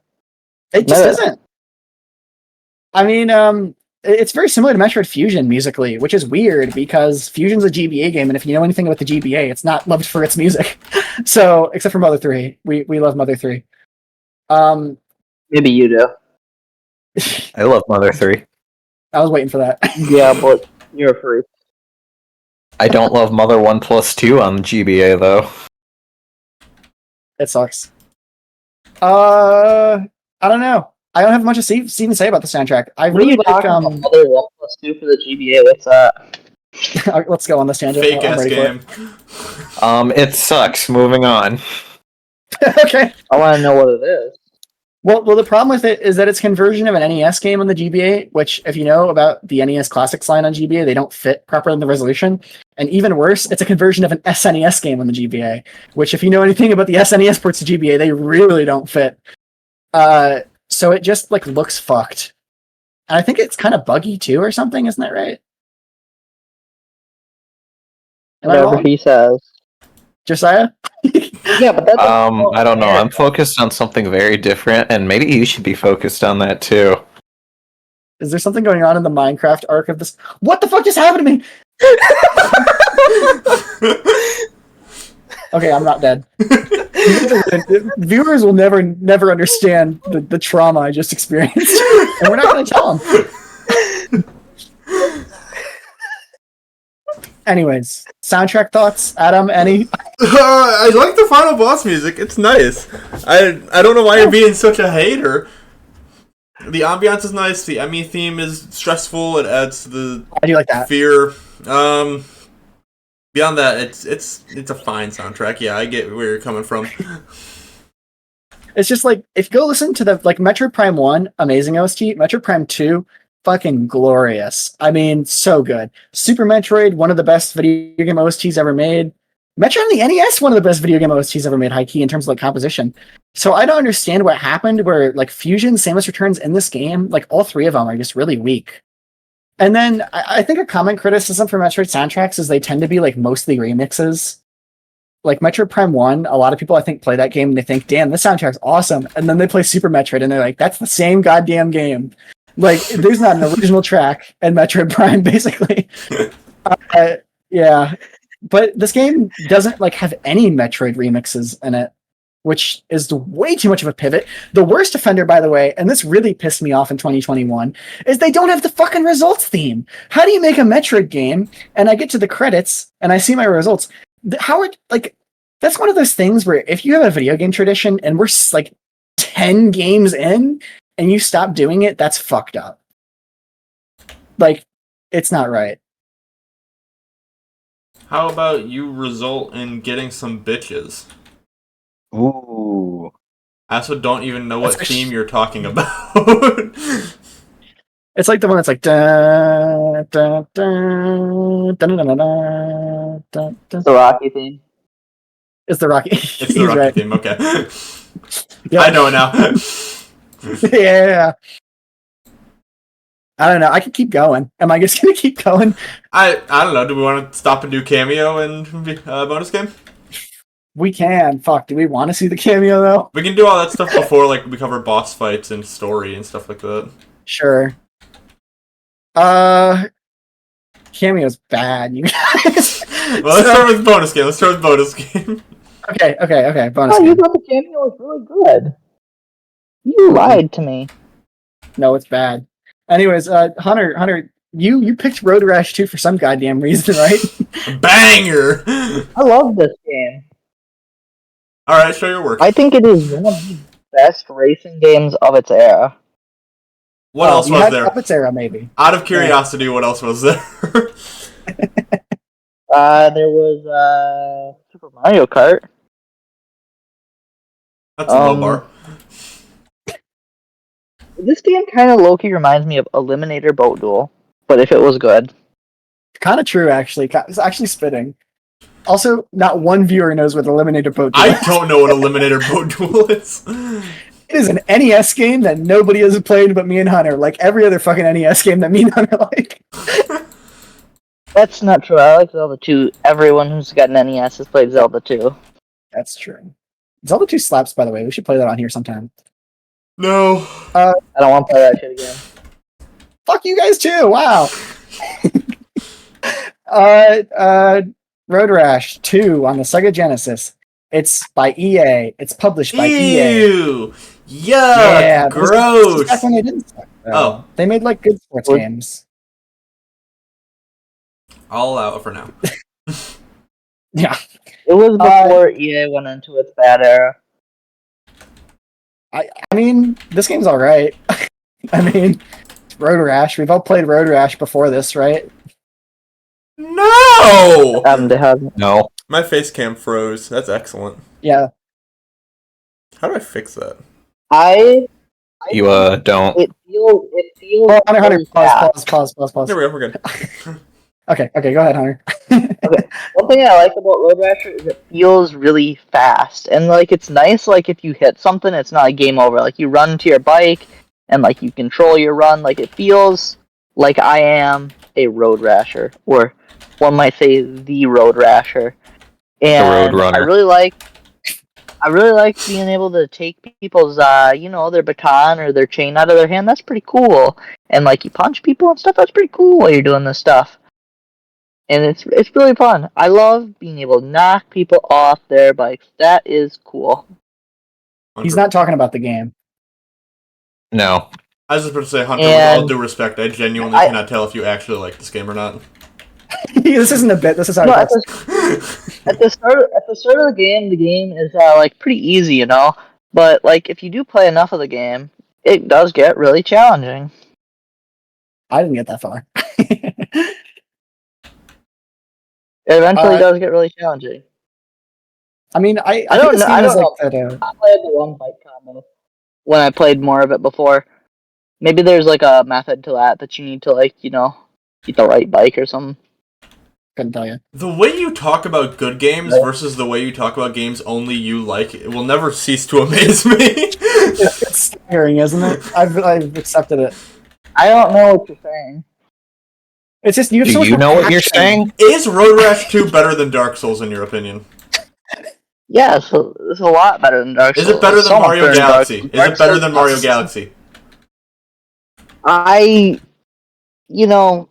it just No. isn't. I mean, it's very similar to Metroid Fusion musically, which is weird because Fusion's a GBA game, and if you know anything about the GBA, it's not loved for its music. So, except for Mother 3, we love Mother 3. Maybe you do. I love Mother 3. I was waiting for that. Yeah, but you're a freak. I don't love Mother 1 plus 2 on GBA, though. It sucks. I don't know. I don't have much to even say about the soundtrack. I What are really you like. talking about? Mother 1+2 for the GBA? What's that? Let's go on this tangent. Fake I'm ass ready game. for It sucks. Moving on. it. Okay. I want to know what it is. Well, the problem with it is that it's conversion of an NES game on the GBA, which, if you know about the NES Classics line on GBA, they don't fit properly in the resolution. And even worse, it's a conversion of an SNES game on the GBA, which, if you know anything about the SNES ports of GBA, they really don't fit. So it just like looks fucked. And I think it's kind of buggy too, or something. Isn't that right? Am I Whatever wrong? he says. Josiah? Yeah, but that's I don't know. I'm focused on something very different, and maybe you should be focused on that too. Is there something going on in the Minecraft arc of this? What the fuck just happened to me? Okay, I'm not dead. Viewers will never understand the trauma I just experienced, and we're not going to tell them. Anyways, soundtrack thoughts, Adam? Any? I like the final boss music. It's nice. I don't know why you're being such a hater. The ambiance is nice. The Emmy theme is stressful. It adds to the I do like that. fear. Beyond that, it's a fine soundtrack. Yeah, I get where you're coming from. It's just like if you go listen to the like Metroid Prime 1, amazing OST. Metroid Prime 2, fucking glorious. I mean, so good. Super Metroid, one of the best video game OSTs ever made. Metroid on the NES, one of the best video game OSTs ever made, high key, in terms of like composition. So I don't understand what happened where like Fusion, Samus Returns in this game, like all 3 of them are just really weak. And then I think a common criticism for Metroid soundtracks is they tend to be like mostly remixes. Like Metroid Prime 1, a lot of people I think play that game and they think, damn, this soundtrack's awesome. And then they play Super Metroid and they're like, that's the same goddamn game. Like, there's not an original track in Metroid Prime, basically. Yeah. But this game doesn't like have any Metroid remixes in it, which is way too much of a pivot. The worst offender, by the way, and this really pissed me off in 2021, is they don't have the fucking results theme. How do you make a Metroid game and I get to the credits and I see my results? That's one of those things where if you have a video game tradition and we're like 10 games in and you stop doing it, that's fucked up. Like, it's not right. How about you result in getting some bitches? Ooh. I also don't even know what That's theme you're talking about. It's like the one that's like da, da, da, da, da, da, da, da, da. the Rocky theme. It's the Rocky. It's the He's Rocky right. theme, okay. Yep. I know it now. Yeah. I don't know. I could keep going. Am I just gonna keep going? I don't know. Do we want to stop and do cameo and bonus game? We can. Fuck. Do we want to see the cameo though? We can do all that stuff before, like we cover boss fights and story and stuff like that. Sure. Cameo's bad, you guys. Well, let's start with bonus game. Okay. Bonus Oh, you game. thought the cameo was really good. You lied to me. No, it's bad. Anyways, Hunter, you picked Road Rash 2 for some goddamn reason, right? Banger! I love this game. Alright, show your work. I think it is one of the best racing games of its era. What else you was had there? Puppets Era, maybe. Out of curiosity, what else was there? There was Super Mario Kart. That's a low bar. This game kind of low-key reminds me of Eliminator Boat Duel, but if it was good. Kind of true, actually. It's actually spitting. Also, not one viewer knows what Eliminator Boat Duel I is. don't know what Eliminator Boat Duel is. It is an NES game that nobody has played but me and Hunter, like every other fucking NES game that me and Hunter like. That's not true. I like Zelda 2. Everyone who's got an NES has played Zelda 2. That's true. Zelda 2 slaps, by the way. We should play that on here sometime. No. I don't want to play that shit again. Fuck you guys too! Wow! Road Rash 2 on the Sega Genesis. It's by EA. It's published by EA. Ew! Yuck! Yeah, this Gross! is back when they didn't suck, though. Oh. They made like good sports What? games. I'll allow it for now. Yeah. It was before EA went into its bad era. I mean, this game's alright. I mean, Road Rash. We've all played Road Rash before this, right? No! They haven't. No. My face cam froze. That's excellent. Yeah. How do I fix that? You, don't. It feels. Oh, Hunter, really fast. pause. There we go, we're good. Okay, go ahead, Hunter. One thing I like about Road Rash is it feels really fast, and like it's nice. Like if you hit something, it's not a game over. Like you run to your bike, and like you control your run. Like it feels like I am a Road Rasher, or one might say the Road Rasher. And Road Runner. I really like being able to take people's their baton or their chain out of their hand. That's pretty cool. And like you punch people and stuff. That's pretty cool while you're doing this stuff. And it's really fun. I love being able to knock people off their bikes. That is cool. He's not talking about the game. No. I was just about to say, Hunter, with all due respect, I genuinely cannot tell if you actually like this game or not. This isn't a bit. This is how No, it at goes. the start of the game is like pretty easy, you know. But like if you do play enough of the game, it does get really challenging. I didn't get that far. It eventually does get really challenging. I mean, I I think don't this know. game I is don't like know. that. I played the one bike combo when I played more of it before. Maybe there's like a method to that you need to like get the right bike or something. Couldn't tell you. The way you talk about good games versus the way you talk about games only you like, it will never cease to amaze me. It's staggering, isn't it? I've accepted it. I don't know what you're saying. It's just you have so Do much you know what you're passion. saying? Is Road Rash 2 better than Dark Souls, in your opinion? Yeah, so it's a lot better than Dark Souls. Is it better than So much Mario better than Dark Galaxy? Souls. Is it better than Mario Galaxy?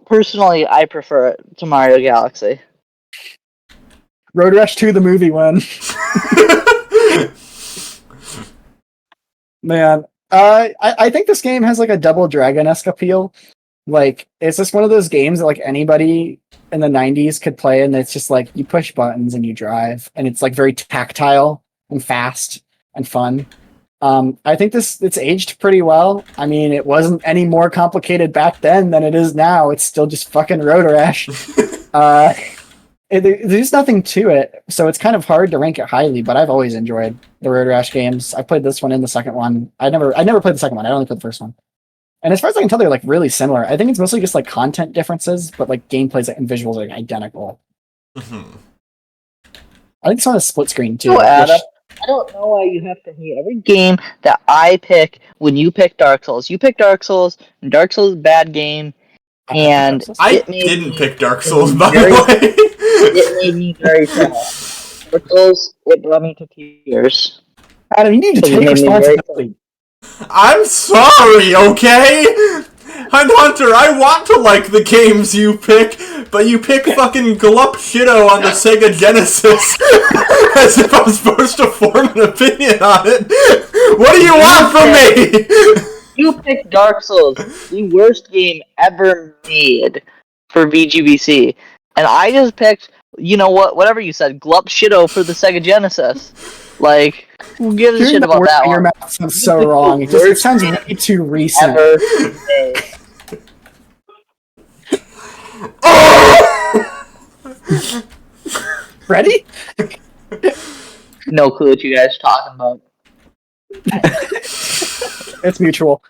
Personally, I prefer it to Mario Galaxy. Road Rash 2, the movie one. Man, I think this game has like a Double Dragon-esque appeal. Like, it's just one of those games that like anybody in the 90s could play, and it's just like you push buttons and you drive, and it's like very tactile and fast and fun. I think it's aged pretty well. I mean, it wasn't any more complicated back then than it is now. It's still just fucking Road Rash. There's nothing to it, so it's kind of hard to rank it highly, but I've always enjoyed the Road Rash games. I played this one and the second one. I never played the second one. I only played the first one. And as far as I can tell, they're like really similar. I think it's mostly just like content differences, but like gameplays and visuals are identical. Mm-hmm. I think this one is split screen too. No, Adam. I don't know why you have to hate every game that I pick when you pick Dark Souls. You pick Dark Souls, and Dark Souls is a bad game, and I it made didn't me- pick Dark Souls, by very- the way. It made me very sad. Dark Souls, it brought me to tears. Adam, you need to It take made me very responsibility. I'm sorry, okay? Hunter, I want to like the games you pick, but you pick fucking Glup Shido on the Sega Genesis as if I'm supposed to form an opinion on it. What do you want from me? You picked Dark Souls, the worst game ever made for VGBC, and I just picked you know what? Whatever you said, Glup Shido for the Sega Genesis. Like, who gives a Hearing shit that about word that in your one? mouth sounds so wrong. It sounds way too recent. Ever made. Ready? No clue what you guys are talking about. It's mutual.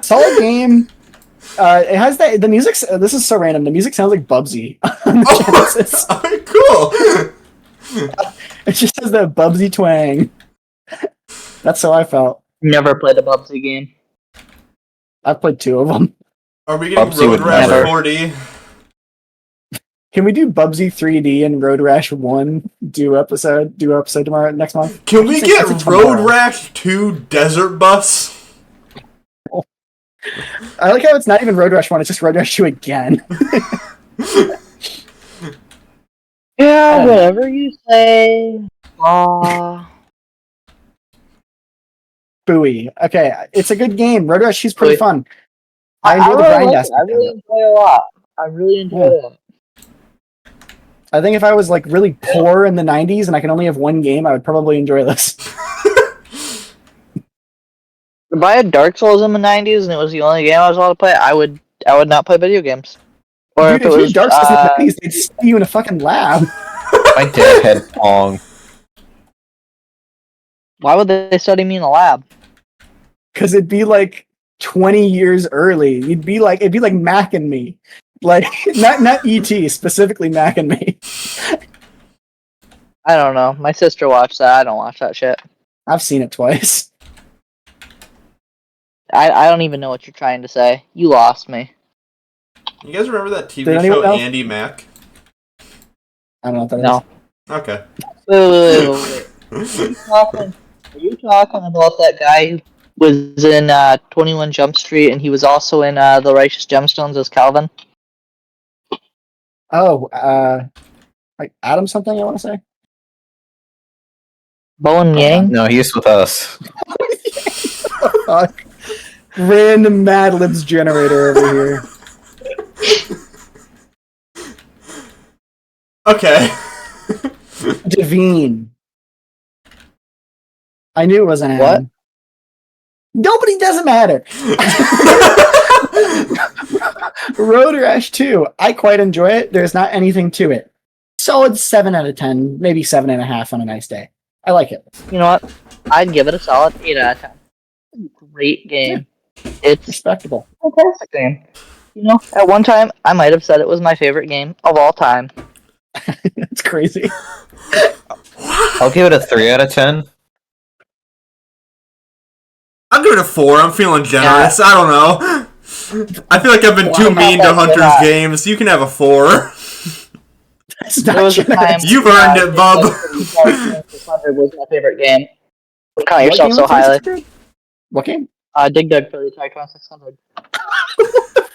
Solid game. It has the music. This is so random. The music sounds like Bubsy on the Genesis. Alright, cool. It just has that Bubsy twang. That's how I felt. Never played a Bubsy game. I've played 2 of them. Are we getting Bubsy Road would Rash never. 4D? Can we do Bubsy 3D and Road Rash 1 do episode tomorrow next month? Can we It's get tomorrow. Road Rash 2 Desert Bus? I like how it's not even Road Rash 1, it's just Road Rash 2 again. Yeah, whatever you say. Booey. Okay, it's a good game. Road Rash 2 is pretty Wait. fun. I enjoy the really grind like it. aspect I of really it. enjoy it a lot. I really enjoy it. I think if I was like really poor in the 90s and I can only have one game, I would probably enjoy this. If I had Dark Souls in the 90s and it was the only game I was allowed to play, I would not play video games. Or Dude, if it was Dark Souls in the 90s, they'd stick you in a fucking lab. My dad had Pong. why would they study me in a lab? Because it'd be like 20 years early. It'd be like Mac and Me. Like not ET, specifically Mac and Me. I don't know. My sister watched that. I don't watch that shit. I've seen it twice. I don't even know what you're trying to say. You lost me. You guys remember that TV Did anyone show else? Andy Mac? I don't know what that is. No. Okay. Wait. Are you talking about that guy who was in 21 Jump Street and he was also in The Righteous Gemstones as Calvin? Oh, like Adam something, I want to say? Bowen Yang? No, he's with us. Fuck. Random Mad Libs generator over here. Okay. Devine. I knew it wasn't What? Adam. Nobody doesn't matter. Road Rash 2. I quite enjoy it. There's not anything to it. Solid 7 out of 10, maybe 7.5 on a nice day. I like it. You know what? I'd give it a solid 8 out of 10. Great game. It's Respectable. a fantastic game. You know, at one time, I might have said it was my favorite game of all time. That's crazy. I'll give it a 3 out of 10. I'm giving it a 4. I'm feeling generous. I don't know. I feel like I've been too mean to Hunter's games. You can have a 4. That's There not was a time generous. You've earned it, bub. Hunter was my favorite game. Don't count What yourself game so was highly. this? What game? Dig Dug for the Atari 2600.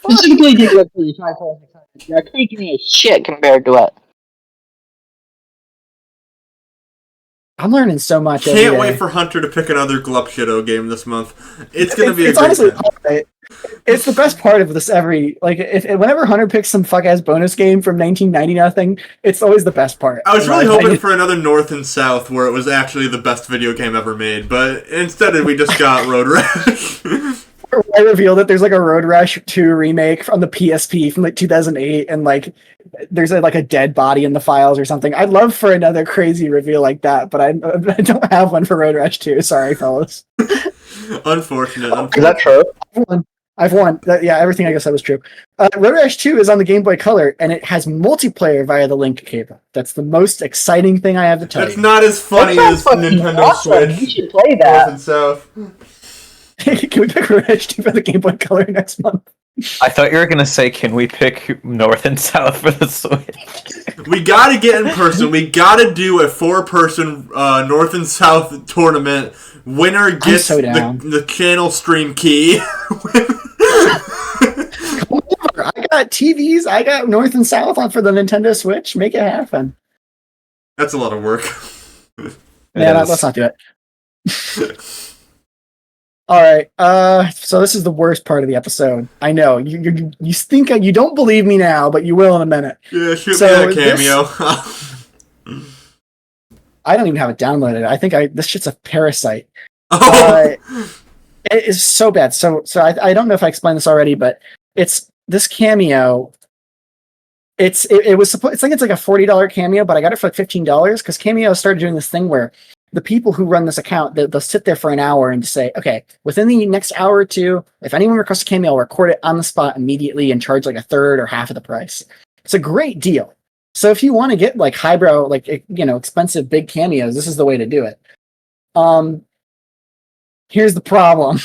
Specifically Dig Dug for the Atari 2600. You're taking a shit compared to it. I'm learning so much. every Can't day. wait for Hunter to pick another Glup Shido game this month. It's gonna be a It's great honestly, time. it's the best part of this whenever Hunter picks some fuck ass bonus game from 1990 nothing, it's always the best part. I was in my really hoping opinion. for another North and South where it was actually the best video game ever made, but instead we just got Road Rash. I revealed that there's like a Road Rash 2 remake from the PSP from like 2008, and like there's like a dead body in the files or something. I'd love for another crazy reveal like that, but I don't have one for Road Rash 2. Sorry, fellas. Unfortunate. Is that true? I've won. Yeah, everything I guess that was true. Road Rash 2 is on the Game Boy Color, and it has multiplayer via the link cable. That's the most exciting thing I have to tell That's you. not as funny That as sounds fucking Nintendo awesome. You Switch. should play North that. and South. Can we pick Road Rash 2 for the Game Boy Color next month? I thought you were gonna say, can we pick North and South for the Switch? We gotta get in person. We gotta do a 4-person North and South tournament. Winner gets so down. the channel stream key. I got TVs. I got North and South on for the Nintendo Switch. Make it happen. That's a lot of work. Yeah, let's not do it. All right. So this is the worst part of the episode. I know you think you don't believe me now, but you will in a minute. Yeah, shoot So me that cameo. I don't even have it downloaded. I think this shit's a parasite. Oh. It is so bad. So I don't know if I explained this already, but it's this cameo. It's like a $40 cameo, but I got it for like $15 because Cameo started doing this thing where the people who run this account, they'll sit there for an hour and just say, okay, within the next hour or two, if anyone requests a cameo, I'll record it on the spot immediately and charge like a third or half of the price. It's a great deal. So if you want to get like highbrow, like, expensive big cameos, this is the way to do it. Here's the problem.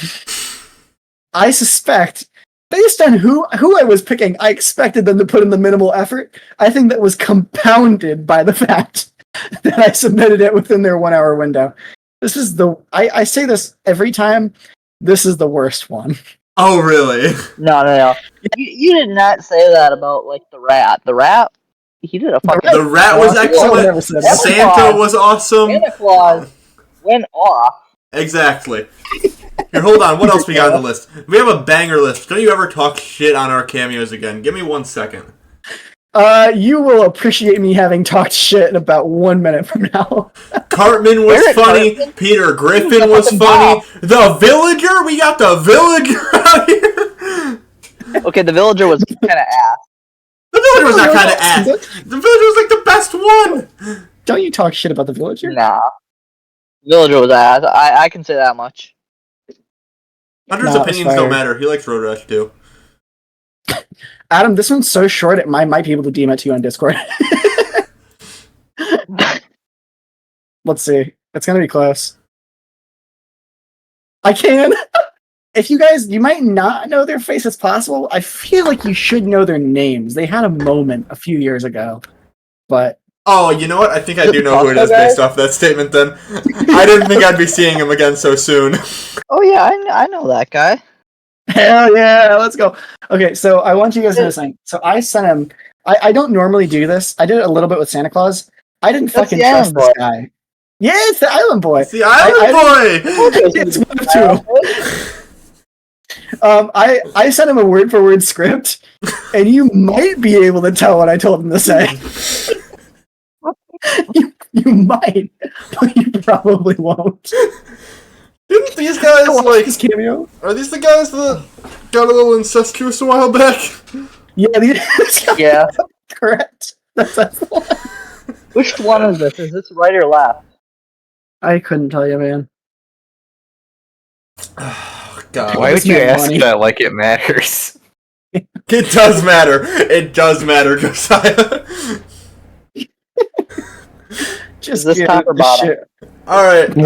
I suspect, based on who I was picking, I expected them to put in the minimal effort. I think that was compounded by the fact that I submitted it within their 1 hour window. This is I say this every time. This is the worst one. Oh, really? No. You did not say that about, like, the rat. The rat, he did a fucking... The rat was excellent. Santa was awesome. Santa Claus went off. Exactly. Here, hold on. What else we got on the list? We have a banger list. Don't you ever talk shit on our cameos again. Give me 1 second. You will appreciate me having talked shit in about 1 minute from now. Cartman was funny. Peter Griffin was funny. The Villager? We got the Villager out here. Okay, the Villager was kind of ass. The Villager was not kind of ass. The Villager was like the best one. Don't you talk shit about the Villager? Nah. Villager was ass. I can say that much. Hunter's opinions don't matter. He likes Road Rash too. Adam, this one's so short, I might be able to DM it to you on Discord. Let's see. It's gonna be close. I can. If you might not know their face, it's possible. I feel like you should know their names. They had a moment a few years ago, but... Oh, you know what? I think I do know who it is based off that statement then. I didn't think I'd be seeing him again so soon. Oh yeah, I know that guy. Hell yeah, let's go. Okay, so I want you guys to know something. So I sent him... I don't normally do this. I did it a little bit with Santa Claus. I didn't fucking trust this guy. Yeah, it's the Island Boy. It's the Island Boy! It's one of two. I sent him a word-for-word script, and you might be able to tell what I told him to say. you might, but you probably won't. Didn't these guys, like... This cameo? Are these the guys that got a little incestuous a while back? Yeah, yeah. Correct. That's the one. Which one is this? Is this right or left? I couldn't tell you, man. Oh, God. Why would you ask that like it matters? It does matter. It does matter, Josiah. Just this top or bottom? Alright,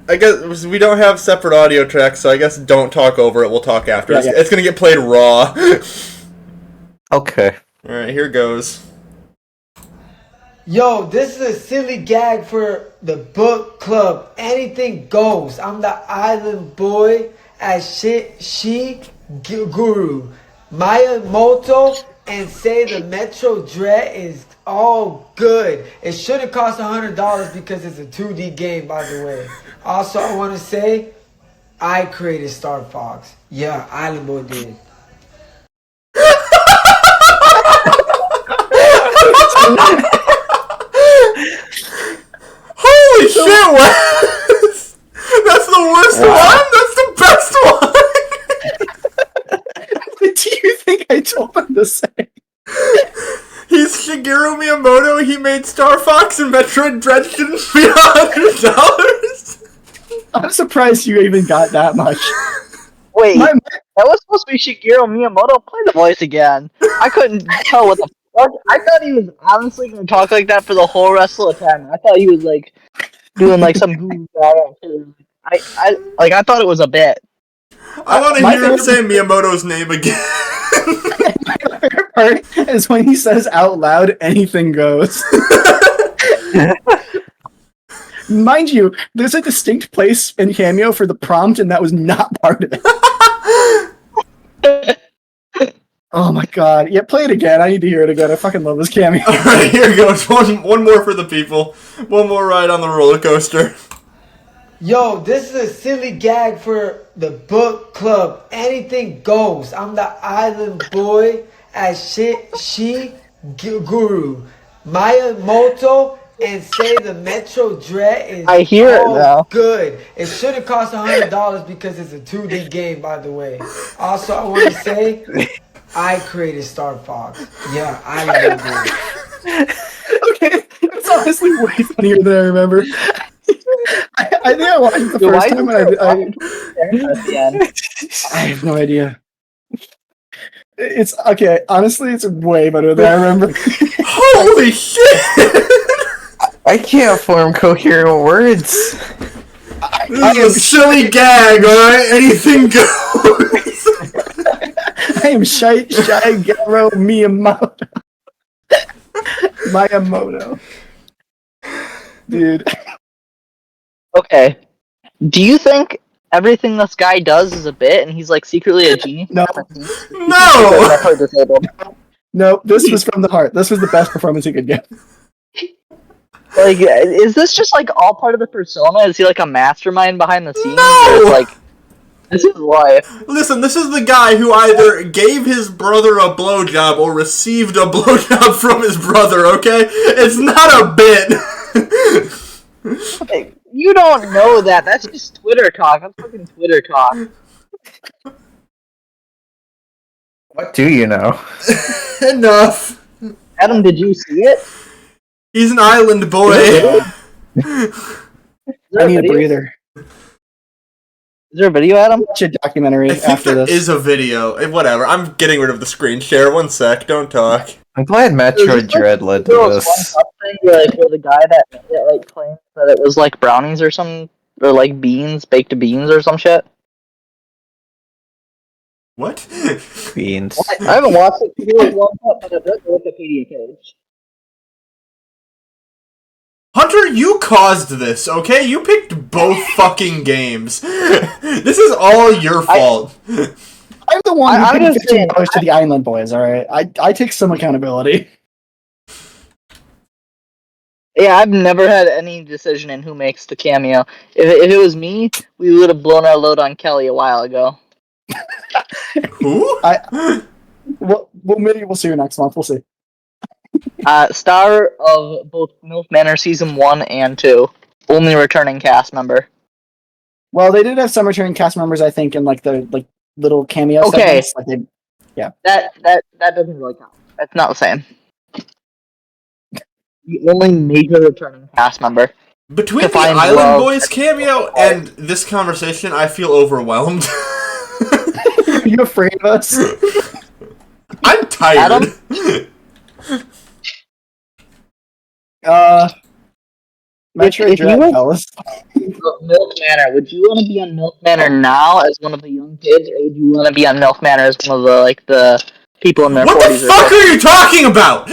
I guess we don't have separate audio tracks, so I guess don't talk over it. We'll talk after. Yeah. It's gonna get played raw. Okay. Alright, here goes. Yo, this is a silly gag for the book club. Anything goes. I'm the Island Boy as she guru. Maya Moto and say the Metroid Dread is all good. It shouldn't cost $100 because it's a 2D game, by the way. Also, I want to say, I created Star Fox. Yeah, Island Boy did. Holy shit, Wes! That's the worst one? That's the best one! What do you think I told him to say? He's Shigeru Miyamoto, he made Star Fox and Metroid Dread shouldn't be $100. I'm surprised you even got that much. Wait, that was supposed to be Shigeru Miyamoto. Play the voice again. I couldn't tell what the fuck. I thought he was honestly going to talk like that for the whole rest of the time. I thought he was like doing like some I thought it was a bit. I want to hear him say Miyamoto's name again. My favorite part is when he says out loud, anything goes. Mind you, there's a distinct place in Cameo for the prompt, and that was not part of it. Oh my god. Yeah, play it again. I need to hear it again. I fucking love this Cameo. Alright, here goes. One more for the people. One more ride on the roller coaster. Yo, this is a silly gag for the book club. Anything goes. I'm the island boy as guru. Maya Moto and say the Metroid Dread is I hear it now. good. It shouldn't cost $100 because it's a 2D game, by the way. Also, I want to say I created Star Fox. Yeah, I remember. Okay, it's honestly way funnier than I remember. I think I watched it the first time and I have no idea. It's okay, honestly, it's way better than I remember. Holy shit! I can't form coherent words. This is a silly gag, alright? Anything goes! I am Shigeru Miyamoto. Miyamoto. Dude. Okay. Do you think everything this guy does is a bit, and he's like secretly a genius? No. No! Metroid disabled. No, this was from the heart. This was the best performance he could get. Like, is this just like all part of the persona? Is he like a mastermind behind the scenes? No! Or is, like, this is life. Listen, this is the guy who either gave his brother a blowjob or received a blowjob from his brother, okay? It's not a bit! Hey, you don't know that. That's just Twitter talk. That's fucking Twitter talk. What do you know? Enough. Adam, did you see it? He's an island boy. Is I there need a video? breather. Is there a video, Adam? Watch a documentary I think after there this. is a video. Whatever, I'm getting rid of the screen share. One sec, don't talk. I'm glad Metroid Dread led to this. Thing where the guy that made it, like, claimed that it was like brownies or some, or like beans, baked beans or some shit. What? Beans. I haven't watched it for a long time, but I've read the Wikipedia page. Hunter, you caused this, okay? You picked both fucking games. This is all your fault. I'm the one who I'm paid just saying, $15 to the Island Boys, alright? I take some accountability. Yeah, I've never had any decision in who makes the cameo. If it was me, we would have blown our load on Kelly a while ago. Who? Well, maybe we'll see you next month. We'll see. Star of both MILF Manor Season 1 and 2. Only returning cast member. Well, they did have some returning cast members, I think, in like the little cameo Okay. segments. Like they, That doesn't really count. That's not the same. The only major returning cast member. Between To the find Island love. Boys cameo and this conversation, I feel overwhelmed. Are you afraid of us? I'm tired. Adam? Metroid if you Dread, were- fellas. MILF Manor. Would you want to be on MILF Manor now as one of the young kids, or would you want to be on MILF Manor as one of the people in their What 40s the or fuck 50s? are you talking about?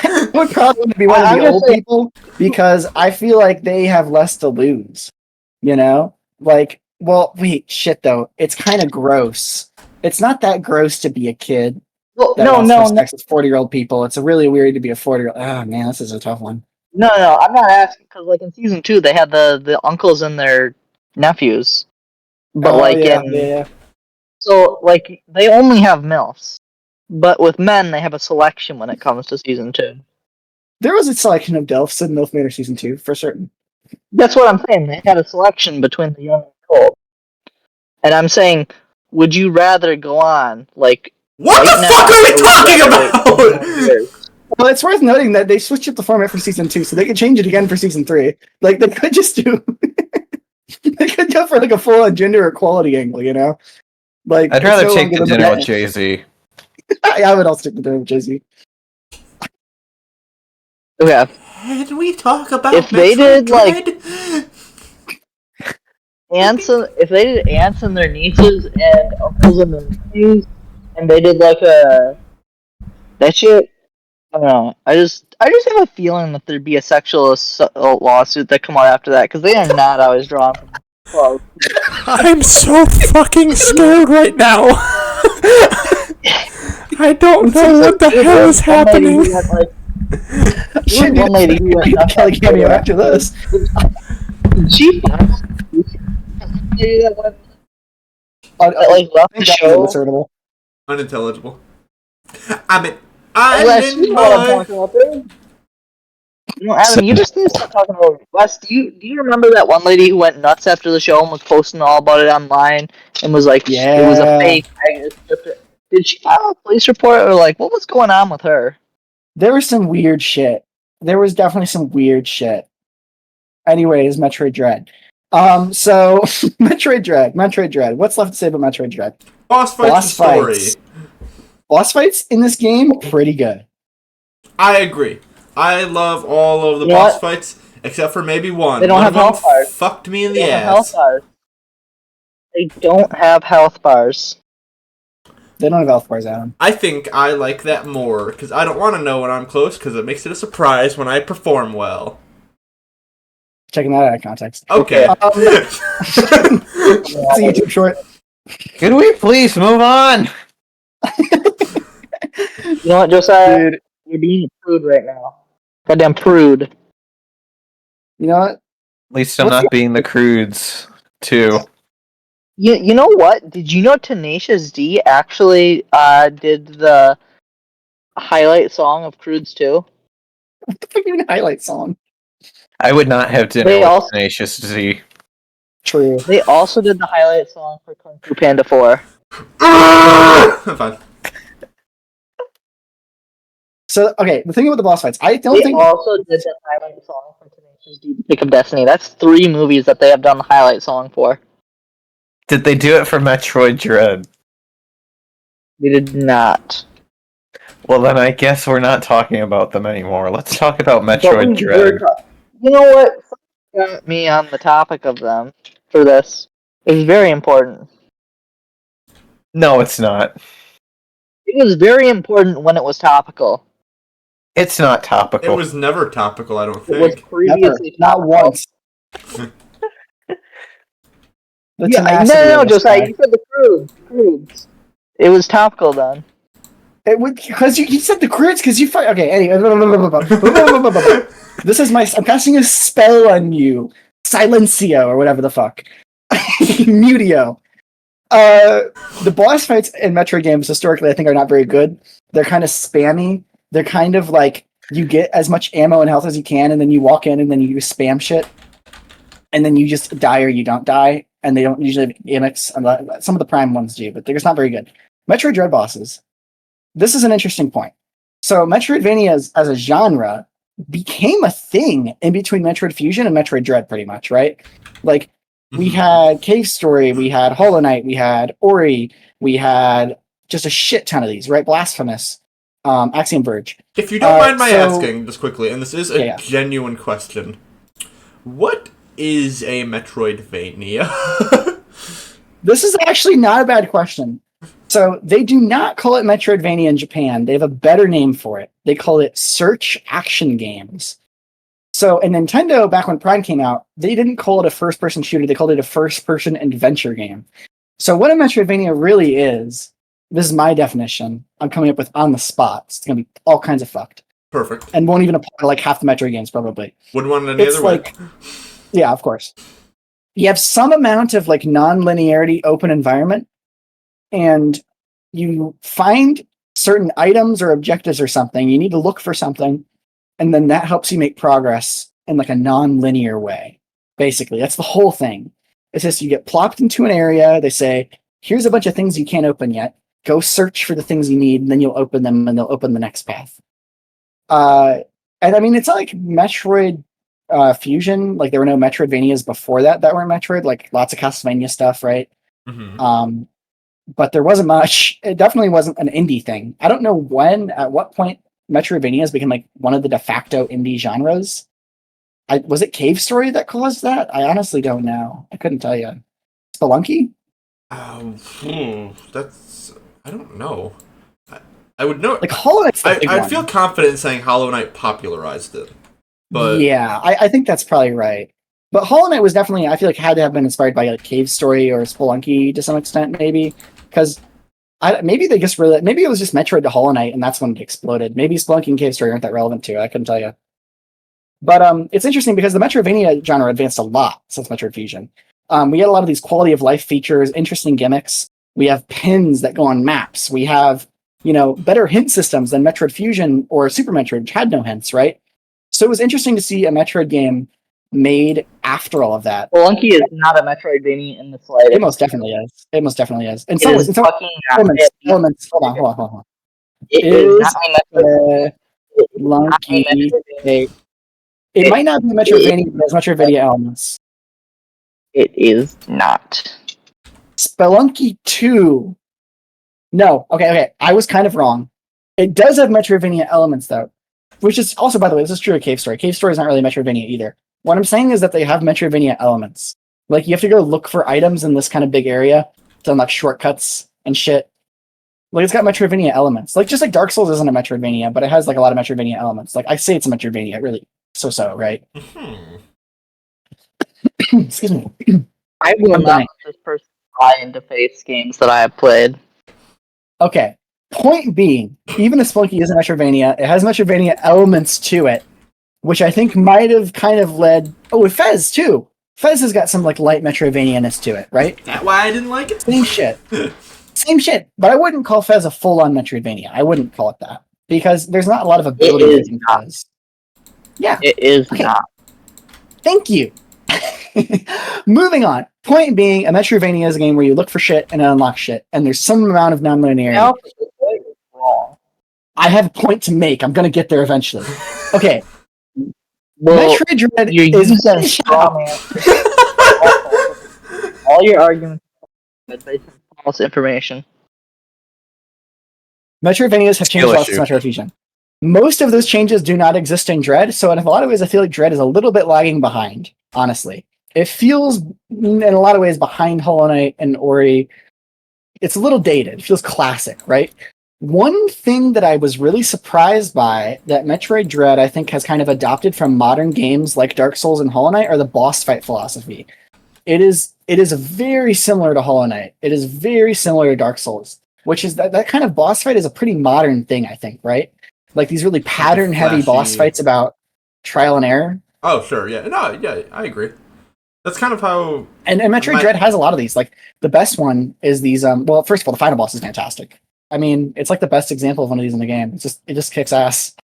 I would probably want to be one of I'm the just old saying- people because I feel like they have less to lose. You know? Like, well, wait, shit though. It's kind of gross. It's not that gross to be a kid. Well, That no, wants to have no, sex with 40-year-old people. It's really weird to be a 40-year-old. Oh man, this is a tough one. no. I'm not asking because, like, in season 2, they had the uncles and their nephews, but Oh, like yeah, in yeah. so like they only have milfs, but with men they have a selection when it comes to season 2. There was a selection of Delphs in MILF Manor Season 2, for certain. That's what I'm saying. They had a selection between the young and old, and I'm saying, would you rather go on like? What right the now, fuck are or we would you talking rather wait about? 10 years? Well, it's worth noting that they switched up the format for Season 2, so they could change it again for Season 3. Like, they could just do... they could go for, like, a full-on gender equality angle, you know? Like, I'd it's rather no take longer the the dinner best- with Jay-Z. I would also take the dinner with Jay-Z. Okay. Can we talk about If they Metroid did, like- Dread? If they did aunts and their nieces and uncles and their nephews, and they did like that shit, I don't know. I just have a feeling that there'd be a sexual lawsuit that come out after that because they are not always drawn from close. I'm so fucking scared right now. I don't know what the hell is happening. Should do one lady who went a Kelly cameo after this. She found that went that like I left think the that was show. discernible. Unintelligible. I'm an Wes, you island know what I'm boy. talking about, dude. You know, Adam, you just need to start talking about Wes. Do you remember that one lady who went nuts after the show and was posting all about it online and was like, it was a Yeah. fake? Did she file a police report or like what was going on with her? There was some weird shit. There was definitely some weird shit. Anyways, Metroid Dread. So Metroid Dread. What's left to say about Metroid Dread? Boss fights Boss and story. fights. Boss fights in this game, pretty good. I agree. I love all of the You know boss what? fights except for maybe one. They don't One have of them health bars. fucked me in They the don't have health ass. bars. They don't have health bars. They don't have health bars, Adam. I think I like that more because I don't want to know when I'm close because it makes it a surprise when I perform well. Checking that out of context. Okay. It's a YouTube short. Could we please move on? You know what, Josiah? Dude, You're being a prude right now. Goddamn prude. you know what? At least I'm What's not being the crudes, too. You know what? Did you know Tenacious D actually did the highlight song of Crudes 2? What the fuck even highlight song? I would not have dinner They with also- Tenacious D. True. They also did the highlight song for Kung Fu Panda 4. I'm fine. So okay, the thing about the boss fights, I don't They think also did the highlight song for Tenacious D: The Pick of Destiny. That's 3 movies that they have done the highlight song for. Did they do it for Metroid Dread? They did not. Well, then I guess we're not talking about them anymore. Let's talk about But Metroid we Dread. You know what? Got me on the topic of them for this. It's very important. No, it's not. It was very important when it was topical. It's not It topical. was never topical, I don't It was think. never, previously not topical. once. The Yeah, tenacity no, of this Josiah, guy. you said the Crudes. It was topical then. It would because you said the crits because you fight. Okay, anyway, this is my. I'm casting a spell on you, Silencio or whatever the fuck, Mutio. The boss fights in Metroid games historically, I think, are not very good. They're kind of spammy. They're kind of like you get as much ammo and health as you can, and then you walk in and then you spam shit, and then you just die or you don't die, and they don't usually have gimmicks. Some of the prime ones do, but they're just not very good. Metroid Dread bosses. This is an interesting point. So Metroidvania as a genre became a thing in between Metroid Fusion and Metroid Dread, pretty much, right? Like we had Cave Story, we had Hollow Knight, we had Ori, we had just a shit ton of these, right? Blasphemous, Axiom Verge. If you don't mind my so- asking, just quickly, and this is a Yeah. genuine question, what is a Metroidvania? This is actually not a bad question. So they do not call it Metroidvania in Japan. They have a better name for it. They call it search action games. So in Nintendo, back when Prime came out, they didn't call it a first-person shooter. They called it a first-person adventure game. So what a Metroidvania really is, this is my definition. I'm coming up with on the spot. It's going to be all kinds of fucked. Perfect. And won't even apply to like half the Metroid games, probably. Wouldn't want it any It's other way. like, yeah, of course. You have some amount of like non-linearity open environment, and you find certain items or objectives or something. You need to look for something, and then that helps you make progress in like a non-linear way. Basically, that's the whole thing. It's just you get plopped into an area. They say, "Here's a bunch of things you can't open yet. Go search for the things you need, and then you'll open them, and they'll open the next path." And I mean, it's not like Metroid Fusion. Like there were no Metroidvanias before that were Metroid. Like lots of Castlevania stuff, right? Mm-hmm. But there wasn't much. It definitely wasn't an indie thing. I don't know at what point Metroidvanias became like one of the de facto indie genres. Was it Cave Story that caused that? I honestly don't know. I couldn't tell you. Spelunky? That's... I don't know. I would know... Like Hollow Knight's the big I'd one. feel confident in saying Hollow Knight popularized it. But yeah, I think that's probably right. But Hollow Knight was definitely, I feel like, had to have been inspired by like Cave Story or Spelunky to some extent, maybe. Because maybe they just really, maybe it was just Metroid to Hollow Knight, and that's when it exploded. Maybe Spelunky and Cave Story aren't that relevant too. I couldn't tell you. But it's interesting because the Metroidvania genre advanced a lot since Metroid Fusion. We had a lot of these quality of life features, interesting gimmicks. We have pins that go on maps. We have, better hint systems than Metroid Fusion or Super Metroid, which had no hints, right? So it was interesting to see a Metroid game made after all of that. Spelunky is not a Metroidvania in the slightest. It most definitely is. It most definitely is. In It some is ways, in some fucking not. elements. Hold on. It is not a Metroid. Spelunky. It might not be Metroidvania, but it has Metroidvania elements. It is not. Spelunky 2. No, okay. I was kind of wrong. It does have Metroidvania elements, though. Which is also, by the way, this is true of Cave Story. Cave Story is not really Metroidvania either. What I'm saying is that they have Metroidvania elements. Like, you have to go look for items in this kind of big area to unlock shortcuts and shit. Like, it's got Metroidvania elements. Like, just like Dark Souls isn't a Metroidvania, but it has, like, a lot of Metroidvania elements. Like, I say it's a Metroidvania, really. So, right? Excuse me. I will I'm not dying. let this person buy into face games that I have played. Okay. Point being, even if Spelunky isn't Metroidvania, it has Metroidvania elements to it, which I think might have kind of led... Oh, with Fez, too. Fez has got some, like, light Metroidvania-ness to it, right? That's why I didn't like it? Same shit. Same shit. But I wouldn't call Fez a full-on Metroidvania. I wouldn't call it that. Because there's not a lot of abilities in Fez. Yeah. It is not. Thank you. Moving on. Point being, a Metroidvania is a game where you look for shit and unlock shit, and there's some amount of non-linearity. No, it's wrong. I have a point to make. I'm going to get there eventually. Okay. Well, Metroid Dread you're is... using straw man. All your arguments are based on false information. Metroidvanias have changed a lot since issue. Metroid Fusion. Most of those changes do not exist in Dread, so in a lot of ways I feel like Dread is a little bit lagging behind, honestly. It feels, in a lot of ways, behind Hollow Knight and Ori. It's a little dated. It feels classic, right? One thing that I was really surprised by that Metroid Dread, I think, has kind of adopted from modern games like Dark Souls and Hollow Knight are the boss fight philosophy. It is very similar to Hollow Knight. It is very similar to Dark Souls, which is that kind of boss fight is a pretty modern thing, I think, right? Like these really pattern-heavy boss fights about trial and error. Oh, sure, yeah. No, yeah, I agree. That's kind of how... And Metroid Dread has a lot of these. Like, the best one is these... well, first of all, the final boss is fantastic. I mean, it's like the best example of one of these in the game. It just kicks ass.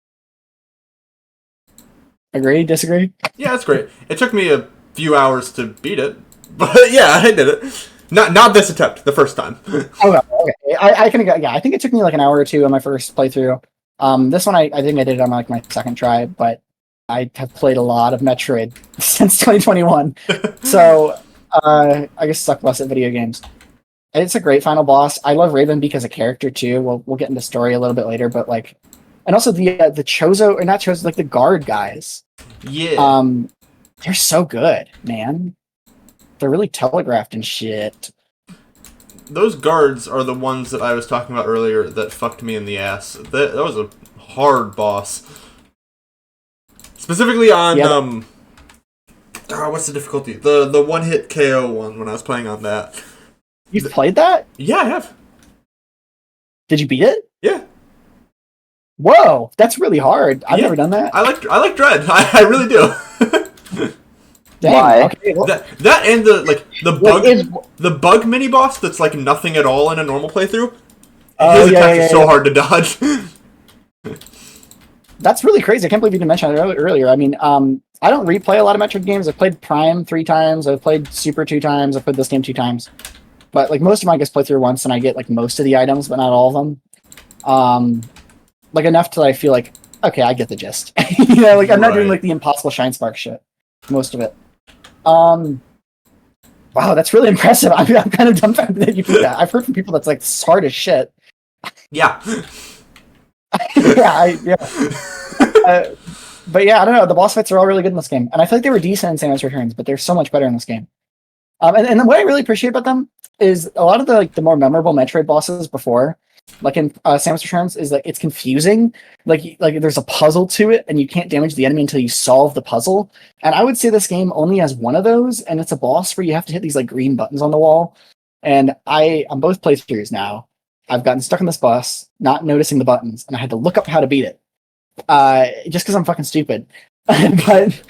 Agree? Disagree? Yeah, that's great. It took me a few hours to beat it, but yeah, I did it. Not this attempt, the first time. Okay. I think it took me like an hour or two on my first playthrough. This one I think I did it on like my second try, but I have played a lot of Metroid since 2021. So I guess suck less at video games. It's a great final boss. I love Ravenbeak as a character too. We'll get into story a little bit later, but like, and also the Chozo, or not Chozo, like the guard guys. Yeah. They're so good, man. They're really telegraphed and shit. Those guards are the ones that I was talking about earlier that fucked me in the ass. That was a hard boss. Specifically on, what's the difficulty? The one-hit KO one when I was playing on that. You've played that? Yeah, I have. Did you beat it? Yeah. Whoa, that's really hard. I've never done that. I like Dread. I really do. Dang, Why? okay, well, that and the bug mini boss that's like nothing at all in a normal playthrough. His attacks are so hard to dodge. That's really crazy. I can't believe you didn't mention it earlier. I mean, I don't replay a lot of Metroid games. I've played Prime 3 times. I've played Super 2 times. I've played this game 2 times. But like most of mine gets played through once, and I get like most of the items, but not all of them. Like enough till I feel like, okay, I get the gist. Like I'm not doing like the impossible Shine Spark shit. Most of it. Wow, that's really impressive. I'm kind of dumbfounded that you did that. I've heard from people that's like hard as shit. Yeah. But yeah, I don't know. The boss fights are all really good in this game, and I feel like they were decent in Samus Returns, but they're so much better in this game. And what I really appreciate about them is a lot of the more memorable Metroid bosses before, like in Samus Returns, is like it's confusing. Like there's a puzzle to it, and you can't damage the enemy until you solve the puzzle. And I would say this game only has one of those, and it's a boss where you have to hit these like green buttons on the wall. And on both playthroughs now, I've gotten stuck on this boss, not noticing the buttons, and I had to look up how to beat it. Just because I'm fucking stupid. But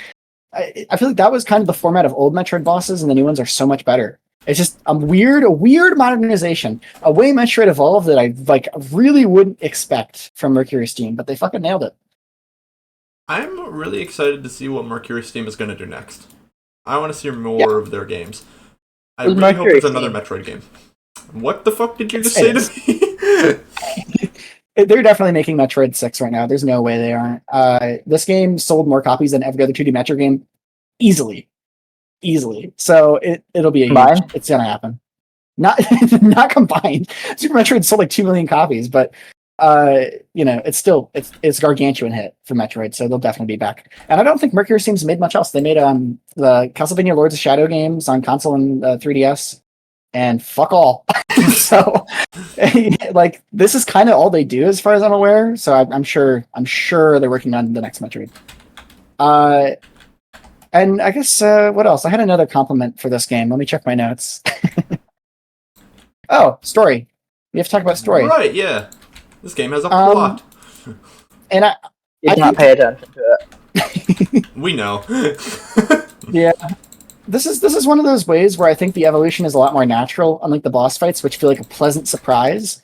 I feel like that was kind of the format of old Metroid bosses, and the new ones are so much better. It's just a weird modernization, a way Metroid evolved that I like really wouldn't expect from Mercury Steam, but they fucking nailed it. I'm really excited to see what Mercury Steam is going to do next. I want to see more of their games. I really hope it's another Metroid game. What the fuck did you just say to me? They're definitely making Metroid 6 right now. There's no way they aren't. This game sold more copies than every other 2D Metroid game. Easily. So it'll be it's gonna happen. Not not combined. Super Metroid sold like 2 million copies, but it's still it's gargantuan hit for Metroid, so they'll definitely be back. And I don't think Mercury Steam's made much else. They made the Castlevania Lords of Shadow games on console and 3DS, and fuck all. So like this is kind of all they do as far as I'm aware. So I'm sure they're working on the next Metroid. And I guess what else? I had another compliment for this game. Let me check my notes. Oh, story. We have to talk about story. Right, yeah. This game has a plot. And I did not pay attention to it. We know. Yeah. This is one of those ways where I think the evolution is a lot more natural, unlike the boss fights, which feel like a pleasant surprise.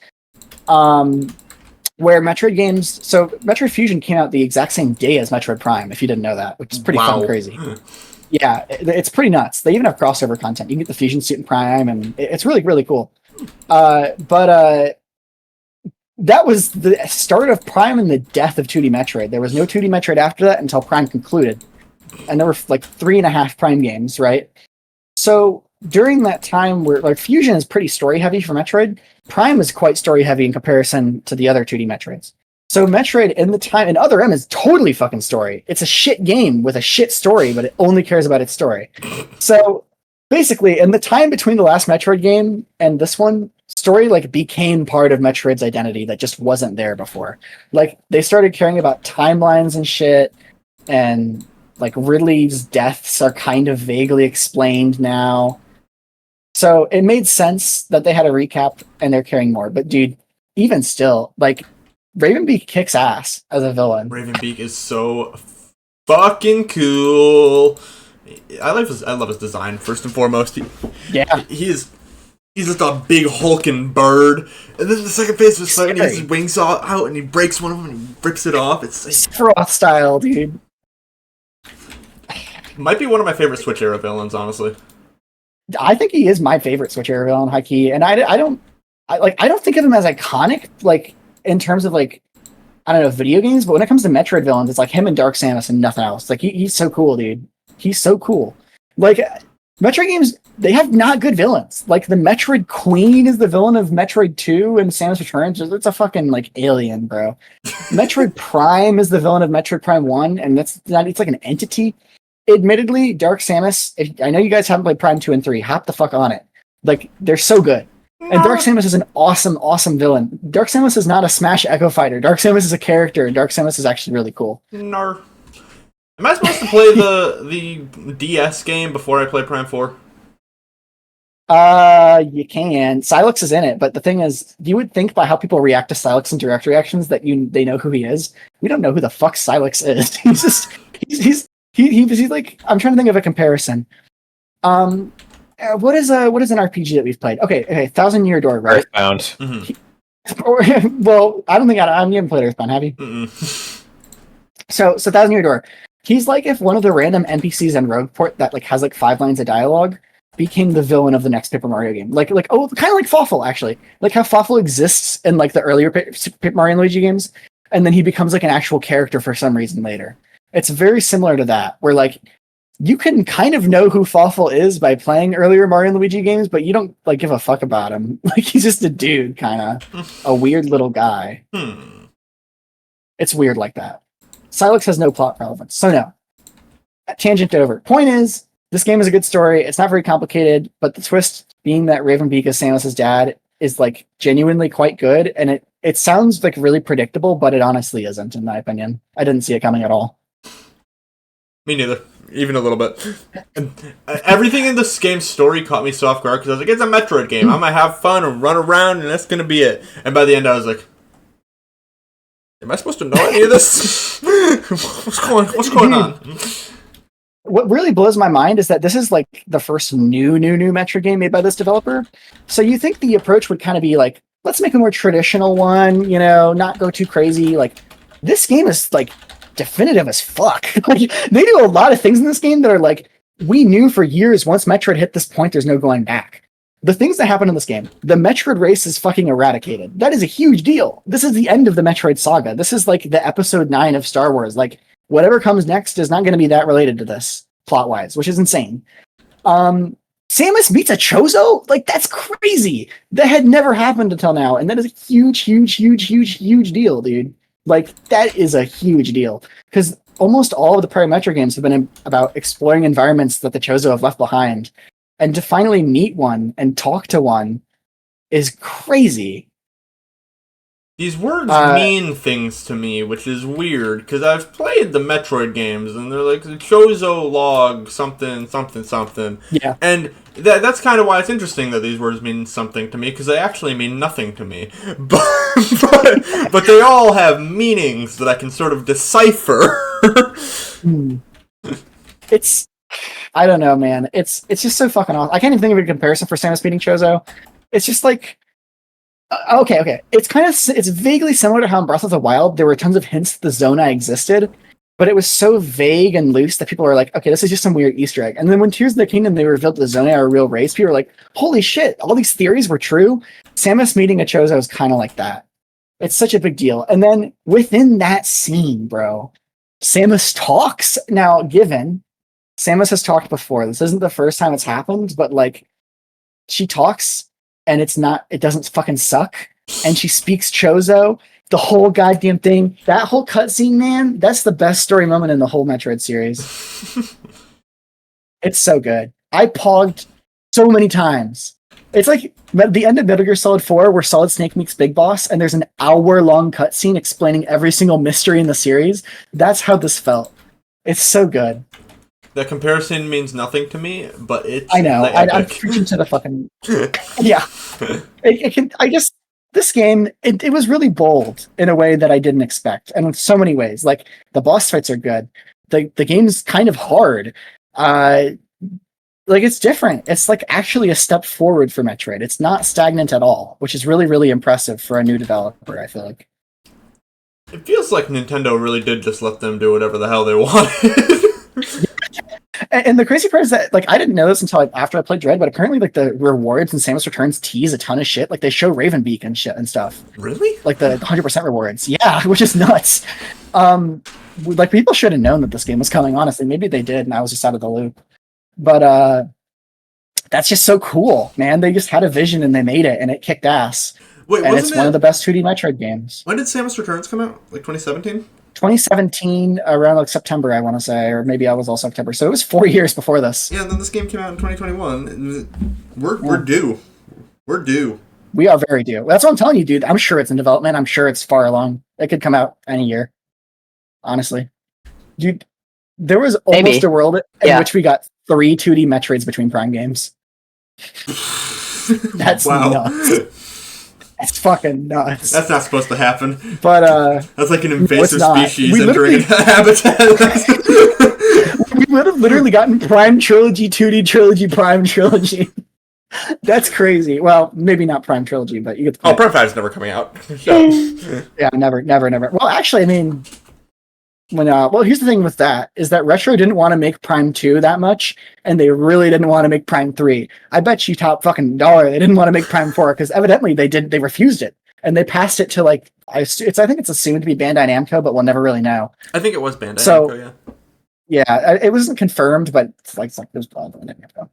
Where Metroid games, so Metroid Fusion came out the exact same day as Metroid Prime, if you didn't know that, which is pretty fucking crazy. Yeah, it's pretty nuts. They even have crossover content. You can get the Fusion suit in Prime, and it's really, really cool. But that was the start of Prime and the death of 2D Metroid. There was no 2D Metroid after that until Prime concluded. And there were like 3.5 Prime games, right? So during that time where like Fusion is pretty story heavy for Metroid, Prime is quite story heavy in comparison to the other 2D Metroids. So Metroid in the time and Other M is totally fucking story. It's a shit game with a shit story, but it only cares about its story. So basically, in the time between the last Metroid game and this one, story like became part of Metroid's identity that just wasn't there before. Like they started caring about timelines and shit, and like Ridley's deaths are kind of vaguely explained now. So it made sense that they had a recap and they're caring more. But dude, even still, like Ravenbeak kicks ass as a villain. Ravenbeak is so fucking cool. I love his design first and foremost. He's just a big hulking bird, and then the second phase was like, he has his wings out and he breaks one of them and he rips it off. It's like Sephiroth style, dude. Might be one of my favorite Switch era villains, honestly. I think he is my favorite Switch era villain, high key, and I don't think of him as iconic, like in terms of like I don't know video games, but when it comes to Metroid villains, it's like him and Dark Samus and nothing else. Like he's so cool, dude. He's so cool. Like Metroid games, they have not good villains. Like the Metroid Queen is the villain of Metroid 2 and Samus Returns. It's a fucking like alien, bro. Metroid Prime is the villain of Metroid Prime 1, and it's like an entity. Admittedly, Dark Samus, I know you guys haven't played Prime 2 and 3, hop the fuck on it. Like, they're so good. And Dark Samus is an awesome, awesome villain. Dark Samus is not a Smash Echo Fighter. Dark Samus is a character, and Dark Samus is actually really cool. Nar. Am I supposed to play the DS game before I play Prime 4? You can. Silex is in it, but the thing is, you would think by how people react to Silex in direct reactions that they know who he is. We don't know who the fuck Silex is. He's like, I'm trying to think of a comparison. What is an RPG that we've played? Okay, Thousand Year Door, right? Earthbound. Mm-hmm. Well, I don't think you haven't played Earthbound, have you? Mm-mm. So Thousand Year Door. He's like if one of the random NPCs in Rogueport that like has like 5 lines of dialogue became the villain of the next Paper Mario game. Like kind of like Fawful, actually. Like how Fawful exists in like the earlier Paper Mario and Luigi games, and then he becomes like an actual character for some reason later. It's very similar to that, where like you can kind of know who Fawful is by playing earlier Mario and Luigi games, but you don't like give a fuck about him. Like he's just a dude, kind of a weird little guy. It's weird like that. Silex has no plot relevance, so no. Tangent over. Point is, this game is a good story. It's not very complicated, but the twist being that Ravenbeak is Samus's dad is like genuinely quite good, and it sounds like really predictable, but it honestly isn't, in my opinion. I didn't see it coming at all. Me neither. Even a little bit. And everything in this game's story caught me so off guard because I was like, it's a Metroid game. I'm going to have fun and run around and that's going to be it. And by the end I was like, am I supposed to know any of this? What's going on? What really blows my mind is that this is like the first new Metroid game made by this developer. So you think the approach would kind of be like, let's make a more traditional one, you know, not go too crazy. Like, this game is like definitive as fuck. Like, they do a lot of things in this game that are like, we knew for years once Metroid hit this point, there's no going back. The things that happen in this game, the Metroid race is fucking eradicated. That is a huge deal. This is the end of the Metroid saga. This is like the episode 9 of Star Wars. Like, whatever comes next is not going to be that related to this plot-wise, which is insane. Samus meets a Chozo? Like, that's crazy. That had never happened until now, and that is a huge deal, dude. Like, that is a huge deal. Because almost all of the prior Metroid games have been about exploring environments that the Chozo have left behind. And to finally meet one and talk to one is crazy. These words mean things to me, which is weird, because I've played the Metroid games, and they're like, Chozo log something. Yeah. And that's kind of why it's interesting that these words mean something to me, because they actually mean nothing to me. But they all have meanings that I can sort of decipher. It's... I don't know, man. It's just so fucking awesome. I can't even think of a comparison for Samus meeting Chozo. It's just like... Okay. It's vaguely similar to how in Breath of the Wild there were tons of hints that the Zona existed, but it was so vague and loose that people were like, okay, this is just some weird Easter egg. And then when Tears of the Kingdom, they revealed the Zona are a real race, people were like, holy shit, all these theories were true. Samus meeting a Chozo is kind of like that. It's such a big deal. And then within that scene, bro, Samus talks. Now, given Samus has talked before, this isn't the first time it's happened, but like, she talks and it doesn't fucking suck. And she speaks Chozo, the whole goddamn thing. That whole cutscene, man, that's the best story moment in the whole Metroid series. It's so good. I pogged so many times. It's like the end of Metal Gear Solid 4 where Solid Snake meets Big Boss and there's an hour-long cutscene explaining every single mystery in the series. That's how this felt. It's so good. That comparison means nothing to me, but it's... I know. I'm preaching to the fucking... Yeah. This game, it was really bold in a way that I didn't expect. And in so many ways. Like, the boss fights are good. The game's kind of hard. Like, it's different. It's like actually a step forward for Metroid. It's not stagnant at all, which is really, really impressive for a new developer, I feel like. It feels like Nintendo really did just let them do whatever the hell they wanted. And the crazy part is that, like, I didn't know this until after I played Dread, but apparently, like, the rewards in Samus Returns tease a ton of shit. Like, they show Ravenbeak and shit and stuff. Really? Like, the 100% rewards. Yeah, which is nuts. Like, people should have known that this game was coming, honestly. Maybe they did, and I was just out of the loop. But, that's just so cool, man. They just had a vision, and they made it, and it kicked ass. Wait, and it's one of the best 2D Metroid games. When did Samus Returns come out? Like 2017? 2017, around like September, I want to say, or maybe I was also September. So it was 4 years before this. Yeah, and then this game came out in 2021. We're due. We're due. We are very due. That's what I'm telling you, dude. I'm sure it's in development. I'm sure it's far along. It could come out any year. Honestly. Dude, there was almost a world in which we got 3 2D Metroids between Prime games. That's nuts. It's fucking nuts. That's not supposed to happen. But that's like an invasive species entering a habitat. We would have literally gotten Prime Trilogy, 2D Trilogy, Prime Trilogy. That's crazy. Well, maybe not Prime Trilogy, but you get the point. Prime 5 is never coming out. Yeah, never. Well, actually, I mean, here's the thing with that, is that Retro didn't want to make Prime 2 that much, and they really didn't want to make Prime 3. I bet you top fucking dollar they didn't want to make Prime 4, because evidently they refused it. And they passed it to, like, I think it's assumed to be Bandai Namco, but we'll never really know. I think it was Bandai Namco, yeah. Yeah, it wasn't confirmed, but it's like it was Bandai Namco.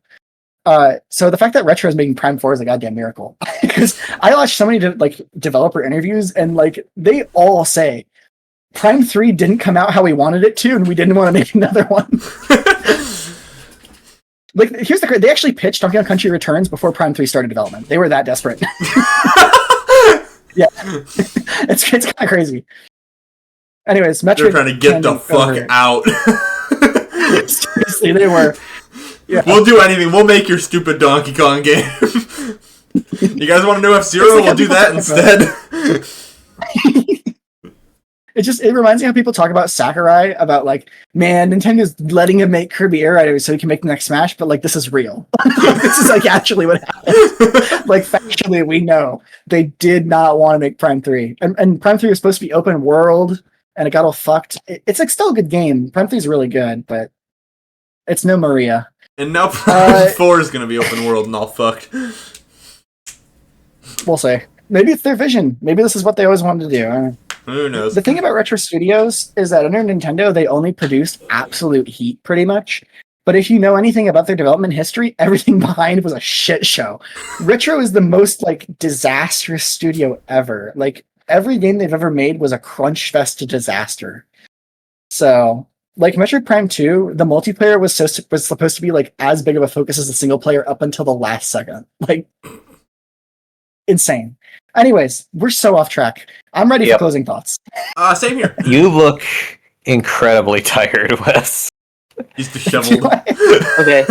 So the fact that Retro is making Prime 4 is a goddamn miracle. Because I watched so many developer interviews, and like they all say Prime 3 didn't come out how we wanted it to, and we didn't want to make another one. Like, here's they actually pitched Donkey Kong Country Returns before Prime 3 started development. They were that desperate. Yeah. It's kind of crazy. Anyways, Metroid... They're trying to get the fuck out. Seriously, they were. Yeah. We'll do anything. We'll make your stupid Donkey Kong game. You guys want to know F-Zero? We'll do that instead. It reminds me how people talk about Sakurai about like, man, Nintendo's letting him make Kirby Air Rider so he can make the next Smash, but like this is real. This is like actually what happened. Like factually, we know they did not want to make Prime 3, and Prime 3 was supposed to be open world, and it got all fucked. It's like still a good game. Prime 3 is really good, but it's no Maria. And now Prime 4 is going to be open world and all fucked. We'll see. Maybe it's their vision. Maybe this is what they always wanted to do. I don't know. Who knows? The thing about Retro Studios is that under Nintendo, they only produced absolute heat, pretty much. But if you know anything about their development history, everything behind was a shit show. Retro is the most like disastrous studio ever. Like every game they've ever made was a crunch fest to disaster. So, like Metroid Prime 2, the multiplayer was supposed to be like as big of a focus as the single player up until the last second. Like insane. Anyways, we're so off track. I'm ready for closing thoughts. Same here. You look incredibly tired, Wes. He's disheveled. Okay.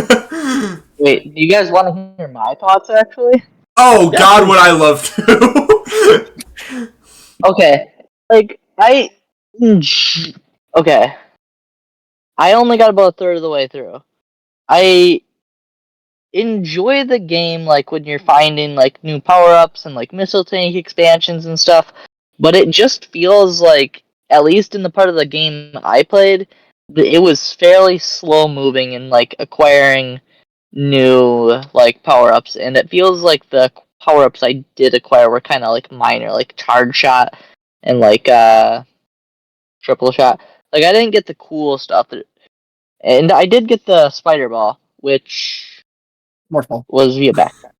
Wait, do you guys want to hear my thoughts, actually? Oh, yeah. God, would I love to. Okay. Like, Okay. I only got about a third of the way through. I enjoy the game, like, when you're finding, like, new power-ups and, like, missile tank expansions and stuff, but it just feels like, at least in the part of the game I played, it was fairly slow-moving in, like, acquiring new, like, power-ups, and it feels like the power-ups I did acquire were kind of, like, minor, like, charge shot and, like, triple shot. Like, I didn't get the cool stuff, and I did get the spider ball, which Morph ball was via backpack.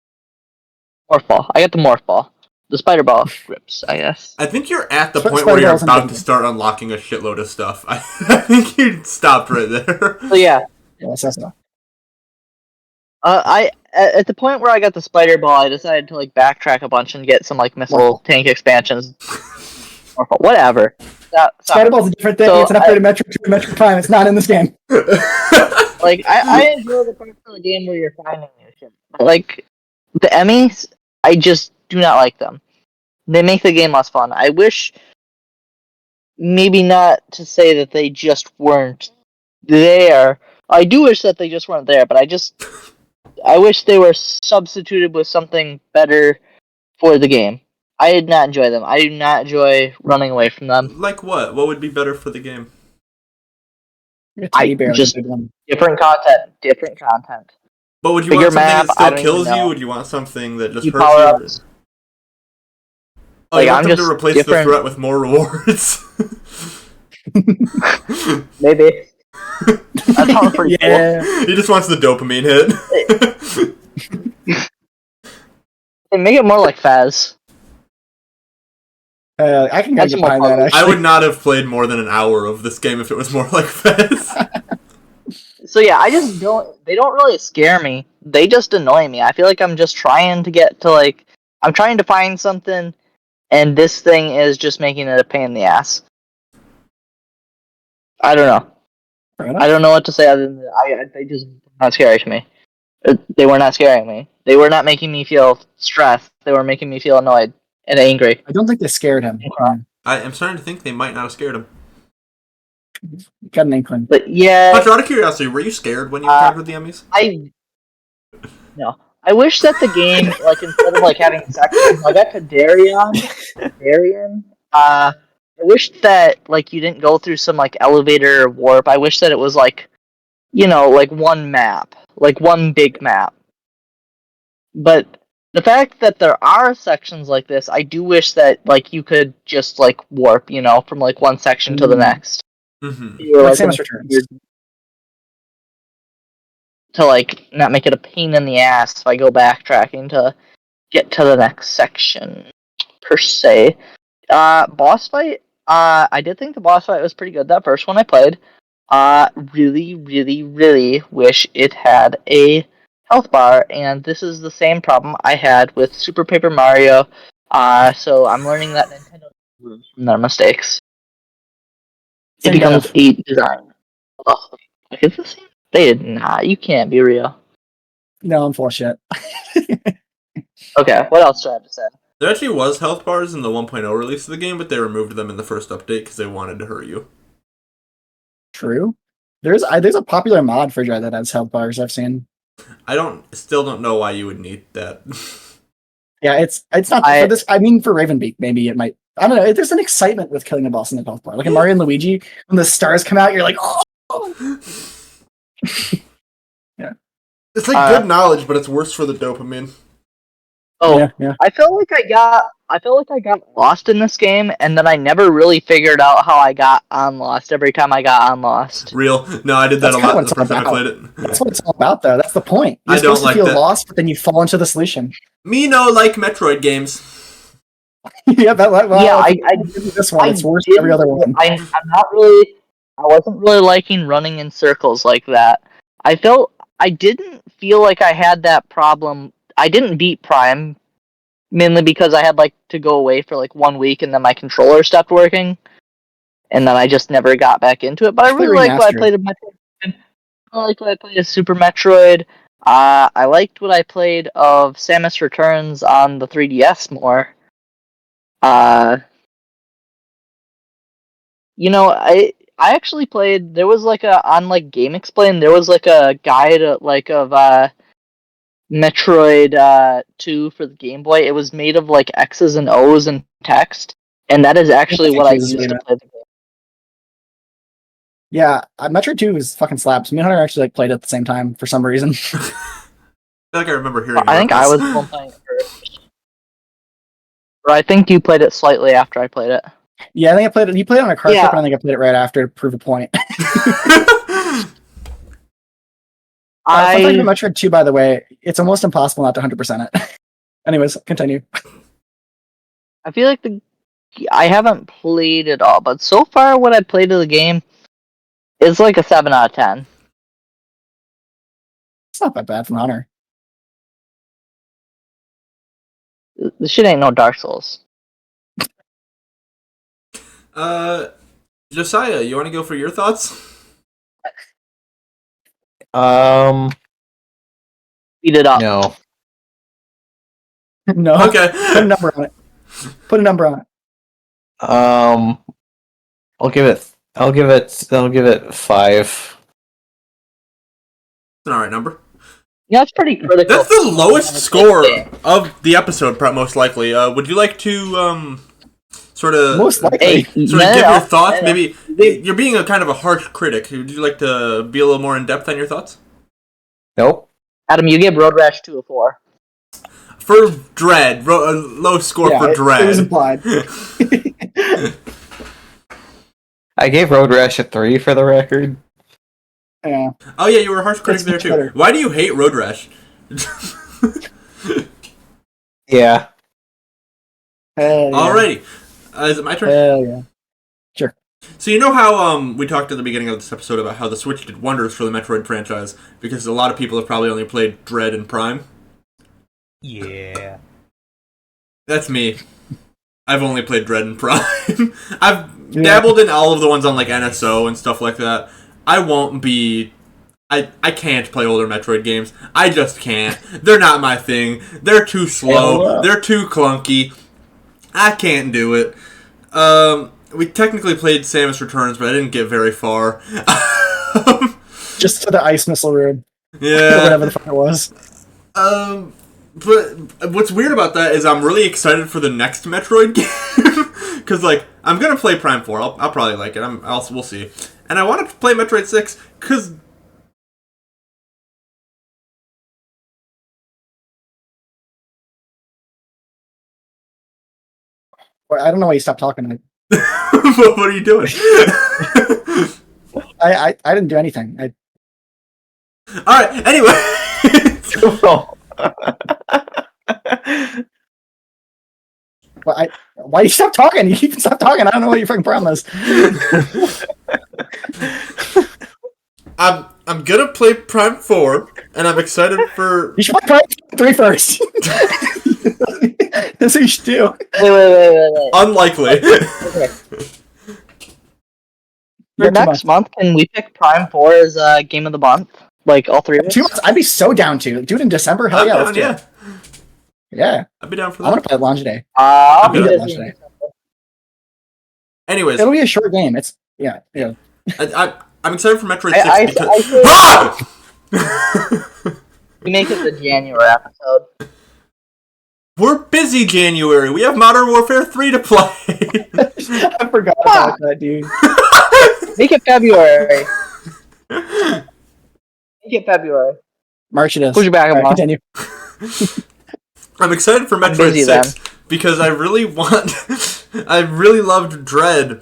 Morph ball. I got the morph ball. The spider ball grips, I guess. I think you're at the point where you're about to start unlocking a shitload of stuff. I think you stopped right there. So yeah. that's enough. At the point where I got the spider ball, I decided to like backtrack a bunch and get some like missile tank expansions. Whatever. Spider ball's a different thing. So it's an upgrade to Metroid Prime. It's not in this game. Like I enjoy the parts of the game where you're finding new shit. But, like the Emmys, I just do not like them. They make the game less fun. I wish, maybe not to say that they just weren't there. I do wish that they just weren't there, but I wish they were substituted with something better for the game. I did not enjoy them. I do not enjoy running away from them. Like what? What would be better for the game? Just different content. But would you want something that still kills you? Would you want something that just hurts you? Oh, like, you want them to replace the threat with more rewards? Maybe. That sounds pretty cool. He just wants the dopamine hit. They make it more like Faz. I can get behind that, actually. I would not have played more than an hour of this game if it was more like Fez. So yeah, they don't really scare me. They just annoy me. I feel like I'm just trying to get to like, I'm trying to find something, and this thing is just making it a pain in the ass. I don't know. I don't know what to say other than they just not scary to me. They were not scaring me. They were not making me feel stressed. They were making me feel annoyed and angry. I don't think they scared him. I am starting to think they might not have scared him. Got an inkling. But yeah. But out of curiosity, were you scared when you encountered the Emmys? No. I wish that the game, like, instead of like having sections, I got to Darien. I wish that like you didn't go through some like elevator warp. I wish that it was like, you know, like one map, like one big map. But the fact that there are sections like this, I do wish that like you could just like warp, you know, from like one section to the next. Mm-hmm. Like Samus Returns. To like not make it a pain in the ass if I go backtracking to get to the next section per se. Boss fight. I did think the boss fight was pretty good. That first one I played. Really, really, really wish it had a health bar, and this is the same problem I had with Super Paper Mario. So I'm learning that Nintendo learns from their mistakes. It becomes a design. Oh, is this? They did not. You can't be real. No, I'm full of shit. Okay, what else do I have to say? There actually was health bars in the 1.0 release of the game, but they removed them in the first update because they wanted to hurt you. True. There's a popular mod for Dread that has health bars I've seen. Still don't know why you would need that. Yeah, it's not for this. I mean, for Ravenbeak, maybe it might. I don't know. There's an excitement with killing a boss in the health bar. Like in Mario and Luigi, when the stars come out, you're like, oh. Yeah. It's like good knowledge, but it's worse for the dopamine. Oh, yeah. I felt like I got lost in this game, and then I never really figured out how I got on Lost every time I got on Lost. Real? No, I did that a lot the first time I played it. That's what it's all about, though. That's the point. You're supposed to feel lost, but then you fall into the solution. Me no like Metroid games. Yeah, I this one. It's worse than every other one. I wasn't really liking running in circles like that. I didn't feel like I had that problem. I didn't beat Prime, mainly because I had to go away for 1 week and then my controller stopped working. And then I just never got back into it. But I really liked what I played of Metroid. I liked what I played of Super Metroid. I liked what I played of Samus Returns on the 3DS more. I actually played. There was on Game Explain. There was a guide of Metroid 2 for the Game Boy. It was made of X's and O's and text, and that is actually what I used to play the game. Yeah, Metroid 2 is fucking slaps. Me and Hunter actually played it at the same time for some reason. I feel like I remember hearing. I think I was the one playing it first, or I think you played it slightly after I played it. Yeah, I think I played it. You played it on a card trip, and I think I played it right after to prove a point. Fun thing about Metroid 2, by the way, it's almost impossible not to 100% it. Anyways, continue. I feel like I haven't played it all, but so far what I played of the game is a 7 out of 10. It's not that bad from Hunter. This shit ain't no Dark Souls. Josiah, you want to go for your thoughts? Beat it up. No. No. Okay. Put a number on it. Put a number on it. I'll give it 5. It's an alright number. Yeah, it's pretty critical. That's the lowest score of the episode, most likely. Would you like to sort of most likely give your thoughts? Maybe you're being a kind of a harsh critic. Would you like to be a little more in depth on your thoughts? Nope. Adam, you give Road Rash 2 a 4. For Dread, a low score for Dread. It was implied. I gave Road Rash a 3 for the record. Yeah. Oh yeah, you were a harsh critic there too. Better. Why do you hate Road Rash? Yeah. Alrighty. Is it my turn? Hell yeah. Sure. So you know how we talked at the beginning of this episode about how the Switch did wonders for the Metroid franchise because a lot of people have probably only played Dread and Prime? Yeah. That's me. I've only played Dread and Prime. I've dabbled in all of the ones on NSO and stuff like that. I won't be... I can't play older Metroid games. I just can't. They're not my thing. They're too slow. They're too clunky. I can't do it. We technically played Samus Returns, but I didn't get very far. Just to the ice missile room. Yeah. Whatever the fuck it was. But what's weird about that is I'm really excited for the next Metroid game. Because, I'm going to play Prime 4. I'll probably like it. We'll see. And I want to play Metroid 6, because... Well, I don't know why you stopped talking. What are you doing? I didn't do anything. Alright, anyway. Well, why you stop talking? You keep stop talking. I don't know what your fucking problem is. I'm gonna play Prime 4, and I'm excited for... You should play Prime 3 first. That's what you should do. Wait. Unlikely. Okay. For next month, can we pick Prime 4 as Game of the Month? All three of us? 2 months? I'd be so down to. Do it in December? Hell yeah, let's do it. Yeah, I'd be down for I want that. to play it launch day. I'll be be busy. busy. in December. Anyways, It'll be a short game. It's yeah. I'm excited for Metroid I 6 because. I say Ah! we make it the January episode. We're busy January. We have Modern Warfare 3 to play. I forgot about that, dude. Make it February. Make it February. March it is. Push it back a All right, month. continue. I'm excited for Metroid busy 6 because I really loved Dread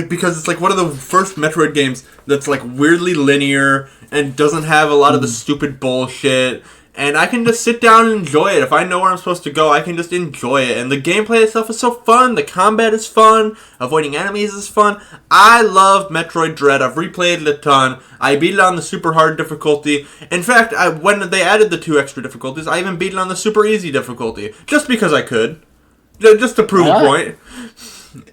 because it's like one of the first Metroid games that's like weirdly linear and doesn't have a lot of the stupid bullshit. And I can just sit down and enjoy it. If I know where I'm supposed to go, I can just enjoy it. And the gameplay itself is so fun. The combat is fun. Avoiding enemies is fun. I love Metroid Dread. I've replayed it a ton. I beat it on the super hard difficulty. In fact, when they added the 2 extra difficulties, I even beat it on the super easy difficulty. Just because I could. Just to prove a point.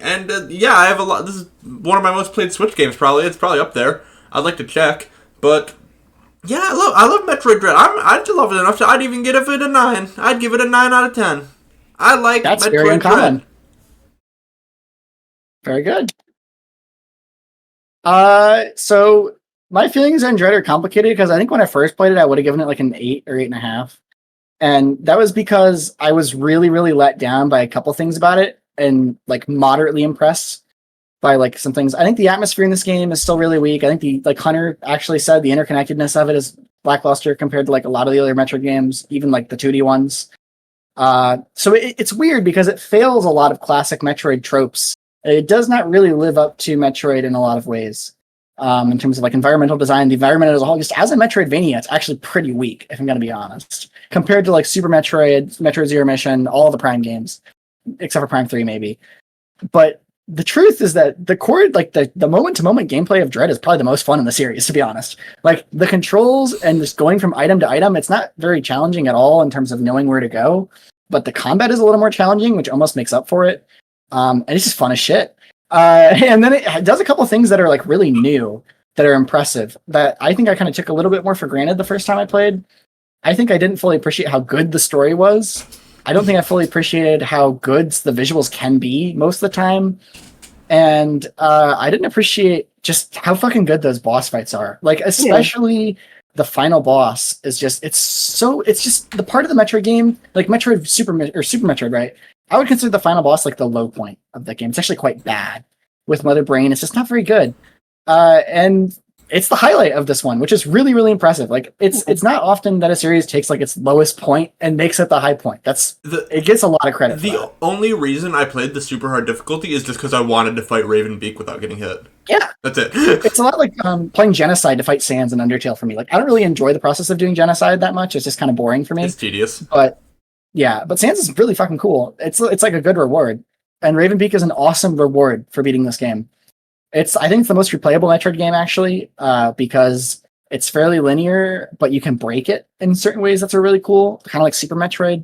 And yeah, I have a lot. This is one of my most played Switch games, probably. It's probably up there. I'd like to check. But yeah, I love Metroid Dread. I'd love it enough. I'd even give it a 9. I'd give it a 9 out of 10. I like That's Metroid very uncommon. Dread. Very good. So my feelings on Dread are complicated because I think when I first played it, I would have given it like an 8 or 8.5. And that was because I was really, really let down by a couple things about it and like moderately impressed by like some things. I think the atmosphere in this game is still really weak. I think like Hunter actually said the interconnectedness of it is lackluster compared to like a lot of the other Metroid games, even like the 2D ones. So it's weird because it fails a lot of classic Metroid tropes. It does not really live up to Metroid in a lot of ways. In terms of like environmental design, the environment as a whole, just as a Metroidvania, it's actually pretty weak, if I'm going to be honest, compared to like Super Metroid, Metroid Zero Mission, all the Prime games, except for Prime 3 maybe. But the truth is that the core, like the moment-to-moment gameplay of Dread is probably the most fun in the series, to be honest. Like the controls and just going from item to item, it's not very challenging at all in terms of knowing where to go. But the combat is a little more challenging, which almost makes up for it. And it's just fun as shit. And then it does a couple of things that are like really new, that are impressive, that I think I kind of took a little bit more for granted the first time I played. I think I didn't fully appreciate how good the story was. I don't think I fully appreciated how good the visuals can be most of the time. And I didn't appreciate just how fucking good those boss fights are. Like, especially the final boss is just, it's just the part of the Metroid game, like Metroid Super Metroid, right? I would consider the final boss like the low point of the game. It's actually quite bad with Mother Brain. It's just not very good. And it's the highlight of this one, which is really, really impressive. Like it's not often that a series takes like its lowest point and makes it the high point. It gets a lot of credit. The only reason I played the super hard difficulty is just because I wanted to fight Ravenbeak without getting hit. Yeah, that's it. It's a lot like playing Genocide to fight Sans and Undertale for me. Like I don't really enjoy the process of doing Genocide that much. It's just kind of boring for me. It's tedious. But Sans is really fucking cool. It's like a good reward, and Ravenbeak is an awesome reward for beating this game. I think it's the most replayable Metroid game actually, because it's fairly linear, but you can break it in certain ways that's really cool, kind of like Super Metroid.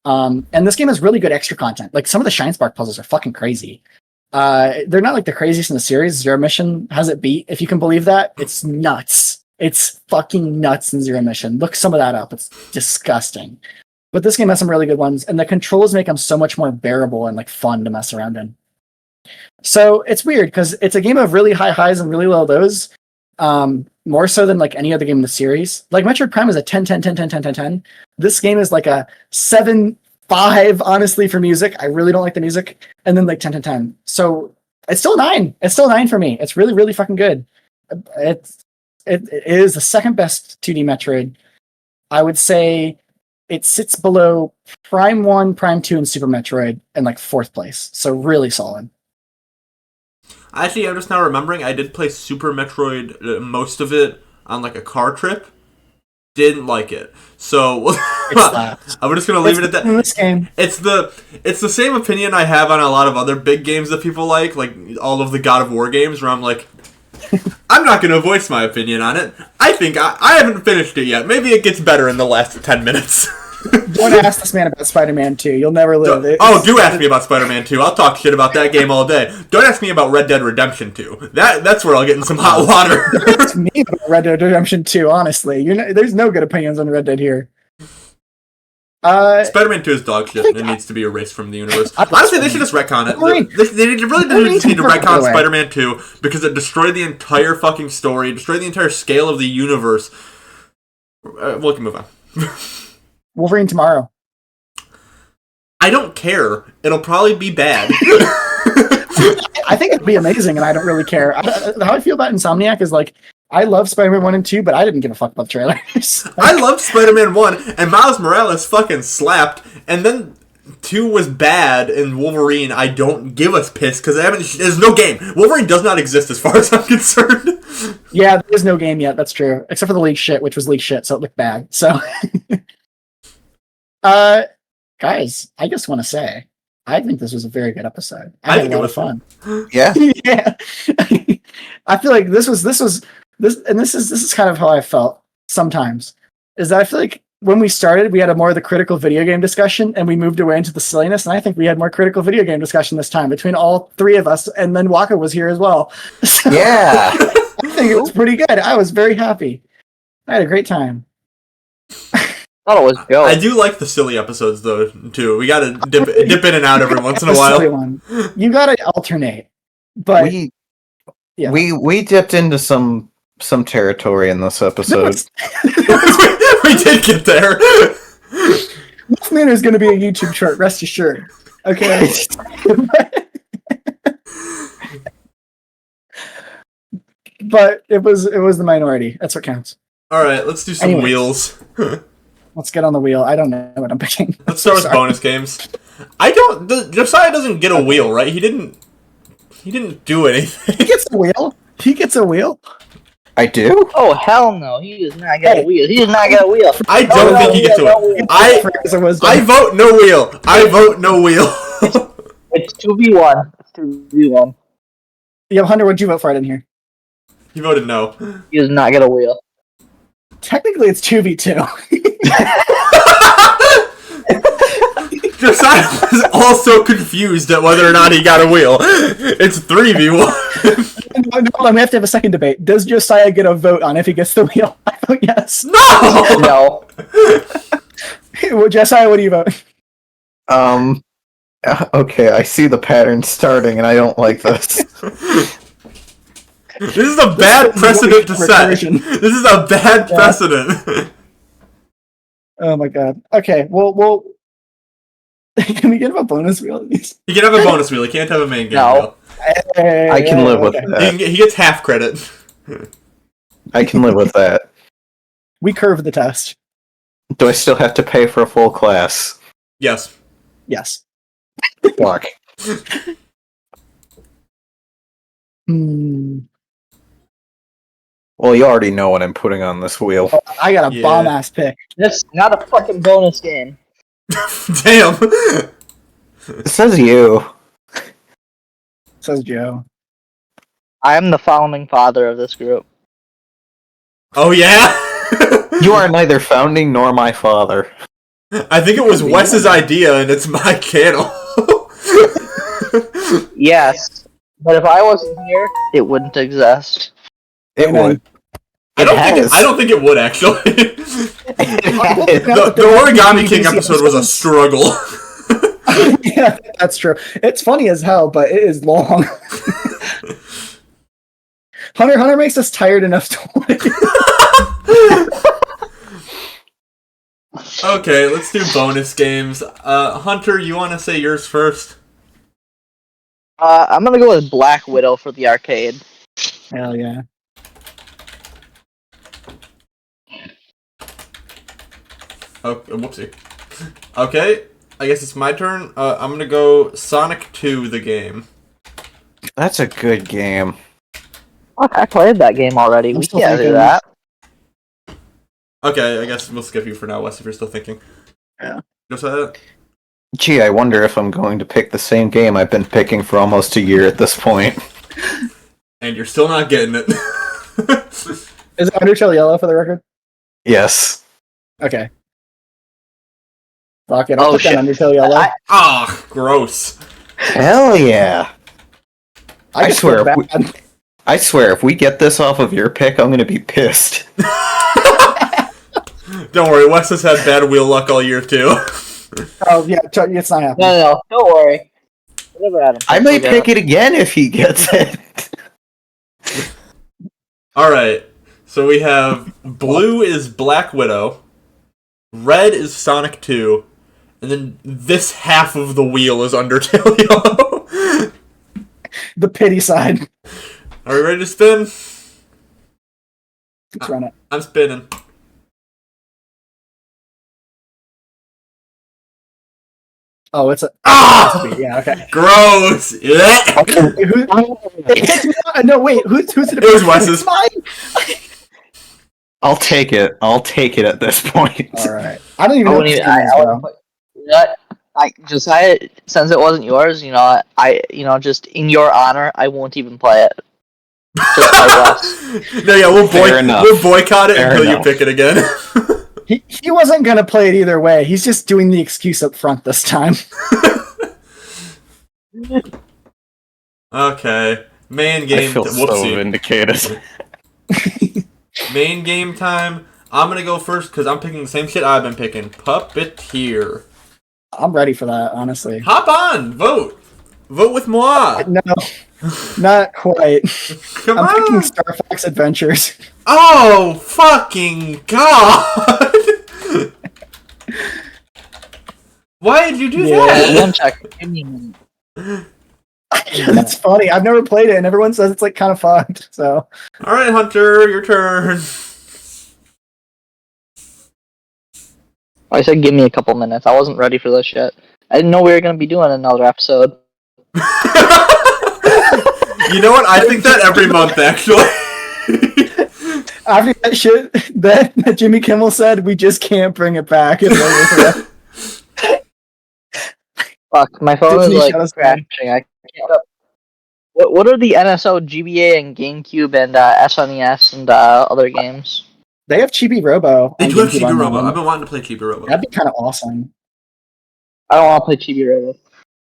And this game has really good extra content. Like some of the Shine Spark puzzles are fucking crazy. They're not like the craziest in the series. Zero Mission has it beat, if you can believe that. It's nuts. It's fucking nuts in Zero Mission. Look some of that up. It's disgusting. But this game has some really good ones, and the controls make them so much more bearable and like fun to mess around in. So it's weird because it's a game of really high highs and really low lows, more so than like any other game in the series. Like Metroid Prime is a 10, 10, 10, 10, 10, 10, 10. This game is like a 7, 5, honestly, for music. I really don't like the music. And then like 10, 10, 10. So it's still 9. It's still 9 for me. It's really, really fucking good. It is the second best 2D Metroid. I would say it sits below Prime 1, Prime 2, and Super Metroid in like 4th place. So really solid. Actually, I'm just now remembering I did play Super Metroid, most of it on like a car trip. Didn't like it, so I'm just gonna leave it at that. In this game, it's the same opinion I have on a lot of other big games that people like all of the God of War games, where I'm like, I'm not gonna voice my opinion on it. I think I haven't finished it yet. Maybe it gets better in the last 10 minutes. Don't ask this man about Spider-Man 2. You'll never live. Do ask me about Spider-Man 2. I'll talk shit about that game all day. Don't ask me about Red Dead Redemption 2. That's where I'll get in some hot water. Ask me about Red Dead Redemption 2, honestly. There's no good opinions on Red Dead here. Spider-Man 2 is dog shit. It needs to be erased from the universe. I love Honestly, they should just retcon it. They really need to retcon Spider-Man 2 because it destroyed the entire fucking story, destroyed the entire scale of the universe. We can move on. Wolverine tomorrow. I don't care. It'll probably be bad. I think it'd be amazing, and I don't really care. How I feel about Insomniac is like, I love Spider-Man 1 and 2, but I didn't give a fuck about the trailers. I loved Spider-Man 1, and Miles Morales fucking slapped, and then 2 was bad, and Wolverine, I don't give a piss, because there's no game. Wolverine does not exist as far as I'm concerned. Yeah, there's no game yet, that's true. Except for the leak shit, which was leak shit, so it looked bad. So, guys, I just want to say, I think this was a very good episode. I had a lot of fun. Yeah. Yeah. I feel like this is kind of how I felt sometimes. Is that I feel like when we started, we had a more of the critical video game discussion, and we moved away into the silliness. And I think we had more critical video game discussion this time between all three of us, and then Waka was here as well. So, Yeah. I think it was pretty good. I was very happy. I had a great time. Thought it was dope. I do like the silly episodes, though, too. We gotta dip in and out every once in a The silly while. one. You gotta alternate. But yeah. we dipped into some territory in this episode. We did get there. Wolfman is going to be a YouTube short, rest assured. Okay. But it was the minority. That's what counts. Alright, let's do some Anyways. wheels. Let's get on the wheel. I don't know what I'm picking. Let's start with bonus games. Josiah doesn't get a wheel, right? He didn't do anything. He gets a wheel. He gets a wheel. I do? Oh hell no! He does not get a wheel. He does not get a wheel. I don't think he gets a wheel. I vote no wheel. I vote no wheel. It's 2v1. It's 2v1. Yeah, Hunter, what'd you vote for? I didn't hear. He voted no. He does not get a wheel. Technically, it's 2v2. Josiah was also confused at whether or not he got a wheel. It's 3v1. No, we have to have a second debate. Does Josiah get a vote on if he gets the wheel? I vote yes. No! No. Well, Josiah, what do you vote? Okay, I see the pattern starting, and I don't like this. This is a bad precedent to set. This is a bad precedent. Oh my god. Okay, well, can we get him a bonus wheel? He can have a bonus wheel. He can't have a main game No. wheel. I can live with that. He gets half credit. I can live with that. We curve the test. Do I still have to pay for a full class? Yes. Yes. Fuck. Well, you already know what I'm putting on this wheel. I got a bomb-ass pick. That's not a fucking bonus game. Damn. It says you. Says Joe. I am the founding father of this group. Oh, yeah? You are neither founding nor my father. I think it was Wes's idea, and it's my channel. Yes, but if I wasn't here, it wouldn't exist. It would. I don't think it would, actually. The Origami King episode was a struggle. Yeah, that's true. It's funny as hell, but it is long. Hunter makes us tired enough to wait. Okay, let's do bonus games. Hunter, you want to say yours first? I'm gonna go with Black Widow for the arcade. Hell yeah. Oh, whoopsie. Okay, I guess it's my turn. I'm gonna go Sonic 2, the game. That's a good game. Fuck, I played that game already. I'm We still can't do thinking. that. Okay, I guess we'll skip you for now, Wes, if you're still thinking. Yeah. Josiah? Gee, I wonder if I'm going to pick the same game I've been picking for almost a year at this point. And you're still not getting it. Is it Undertale Yellow for the record? Yes. Okay. Fuck it, I'll Oh, put that shit. Undertale Yellow. Ah, gross. Hell yeah. I just swear, feel if bad. I swear, if we get this off of your pick, I'm going to be pissed. Don't worry, Wes has had bad wheel luck all year too. Oh yeah, it's not happening. No, don't worry. Whatever, Adam. I might pick it again if he gets it. Alright, so we have blue is Black Widow, red is Sonic 2, and then this half of the wheel is Undertale Yellow. The pity side. Are we ready to spin? Let's run it. I'm spinning. Oh, it's a. Ah! Yeah, okay. Gross! Yeah. No, wait. Who's it? It was Wes's. It's mine. I'll take it. I'll take it at this point. All right. I don't even know. Josiah, since it wasn't yours, just in your honor, I won't even play it. No, yeah, we'll boycott it Fair until enough. you pick it again. He wasn't gonna play it either way. He's just doing the excuse up front this time. Okay. Main game. I feel so vindicated. Main game time. I'm gonna go first because I'm picking the same shit I've been picking. Puppeteer. I'm ready for that, honestly. Hop on! Vote! Vote with moi! No, not quite. Come I'm picking on! Star Fox Adventures. Oh, fucking god! Why did you do that? That's funny. I've never played it, and everyone says it's like kind of fun. So, Alright, Hunter, your turn. I said give me a couple minutes. I wasn't ready for this shit. I didn't know we were going to be doing another episode. You know what? I think that every month, actually. after that shit that Jimmy Kimmel said, we just can't bring it back. It's over for that. Fuck, my phone Disney is like shut us crashing. I can't. What are the NSO, GBA, and GameCube and SNES and other games? They have Chibi Robo. They on do have GameCube Chibi Robo. Online. I've been wanting to play Chibi Robo. That'd be kind of awesome. I don't want to play Chibi Robo.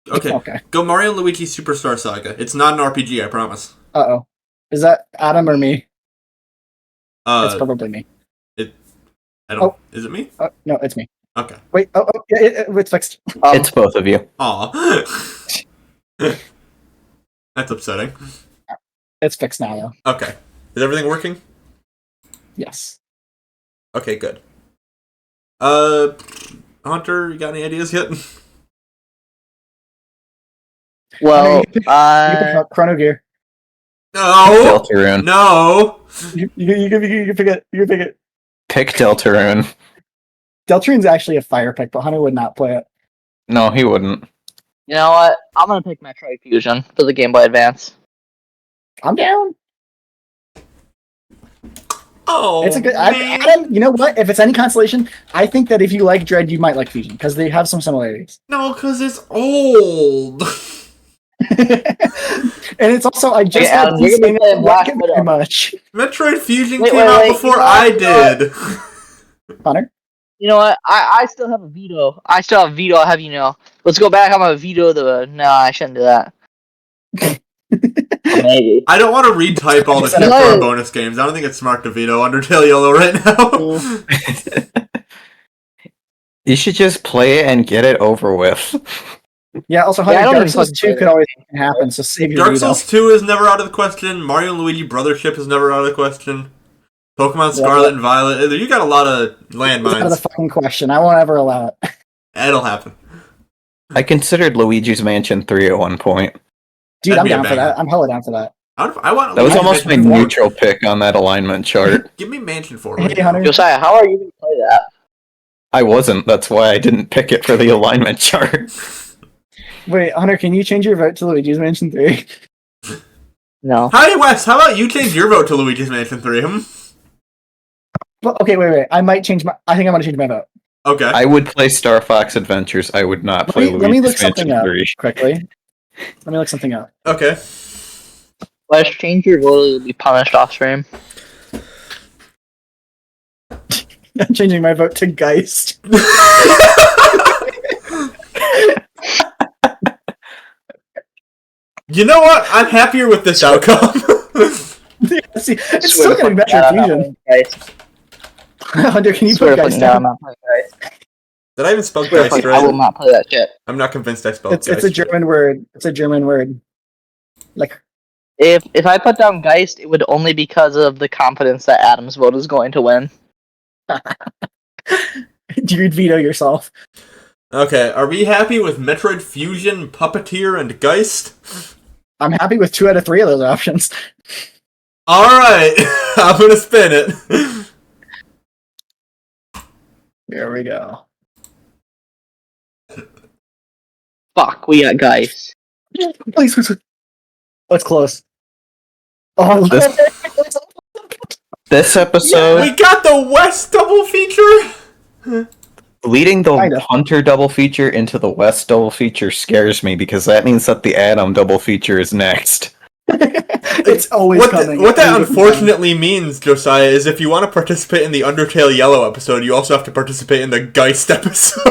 Okay. Go Mario and Luigi Superstar Saga. It's not an RPG, I promise. Uh-oh. Is that Adam or me? It's probably me. I don't. Is it me? No, it's me. Okay. Wait. It's fixed. It's both of you. Aw. That's upsetting. It's fixed now, though. Okay. Is everything working? Yes. Okay, good. Hunter, you got any ideas yet? Well, you can pick Chrono Gear. No. Deltarune. No. You can pick it. You can pick it. Pick Deltarune. Deltarune's actually a fire pick, but Hunter would not play it. No, he wouldn't. you know what? I'm going to pick Metroid Fusion for the Game Boy Advance. I'm down. Oh, It's a good. man. Adam, you know what? If it's any consolation, I think that if you like Dread, you might like Fusion because they have some similarities. No, because it's old. And it's also I just Hey, Adam, you're gonna be playing Black very Widow. much. Metroid Fusion Wait, came wait, out wait, before you know I what? did. Hunter, You know what? I still have a veto. I have you know. Let's go back. I'm going to veto the... No, I shouldn't do that. Maybe. I don't want to retype all the shit for our bonus games. I don't think it's smart to veto Undertale Yellow right now. You should just play it and get it over with. yeah. Also, Yeah, I Hunter, don't Dark even Souls fucking 2 play could always happen. So save your Dark veto. Souls 2 is never out of the question. Mario and Luigi Brothership is never out of the question. Pokemon Yeah. Scarlet and Violet. You got a lot of It's out of the landmines. fucking question. I won't ever allow it. It'll happen. I considered Luigi's Mansion 3 at one point. Dude, That'd I'm be a down for banger. that. I'm hella down for that. I want That was Luigi's almost my Mansion 4. neutral pick on that alignment chart. Give me Mansion 4. Hey, Hunter. Josiah, how are you going to play that? I wasn't. That's why I didn't pick it for the alignment chart. Wait, Hunter, can you change your vote to Luigi's Mansion 3? No. Hi, Wes. How about you change your vote to Luigi's Mansion 3? Well, okay, wait. I think I'm gonna change my vote. Okay. I would play Star Fox Adventures. I would not play Let me look Luigi's something Mansion up 3. quickly. Let me look something up. Okay. Let's change your vote. You'll be punished off stream. I'm changing my vote to Geist. You know what? I'm happier with this outcome. Yeah, see, it's still getting better Fusion. Hunter, can you Swear put to Geist fucking God, I'm down? not playing Geist. Did I even spell Swear to Geist fucking, I will right? not play that shit. I'm not convinced I spelled It's Geist. a German word. It's a German word. Like, If I put down Geist, it would only because of the confidence that Adam's vote is going to win. you'd veto yourself. Okay, are we happy with Metroid Fusion, Puppeteer, and Geist? I'm happy with 2 out of 3 of those options. Alright, I'm gonna spin it. Here we go. Fuck, we got Geist. Please. Let's close. Oh, This episode, We got the West double feature? leading Kind the of. Hunter double feature into the West double feature scares me because that means that the Adam double feature is next. it's always What, coming. what that Every unfortunately means, Josiah, is if you want to participate in the Undertale Yellow episode, you also have to participate in the Geist episode.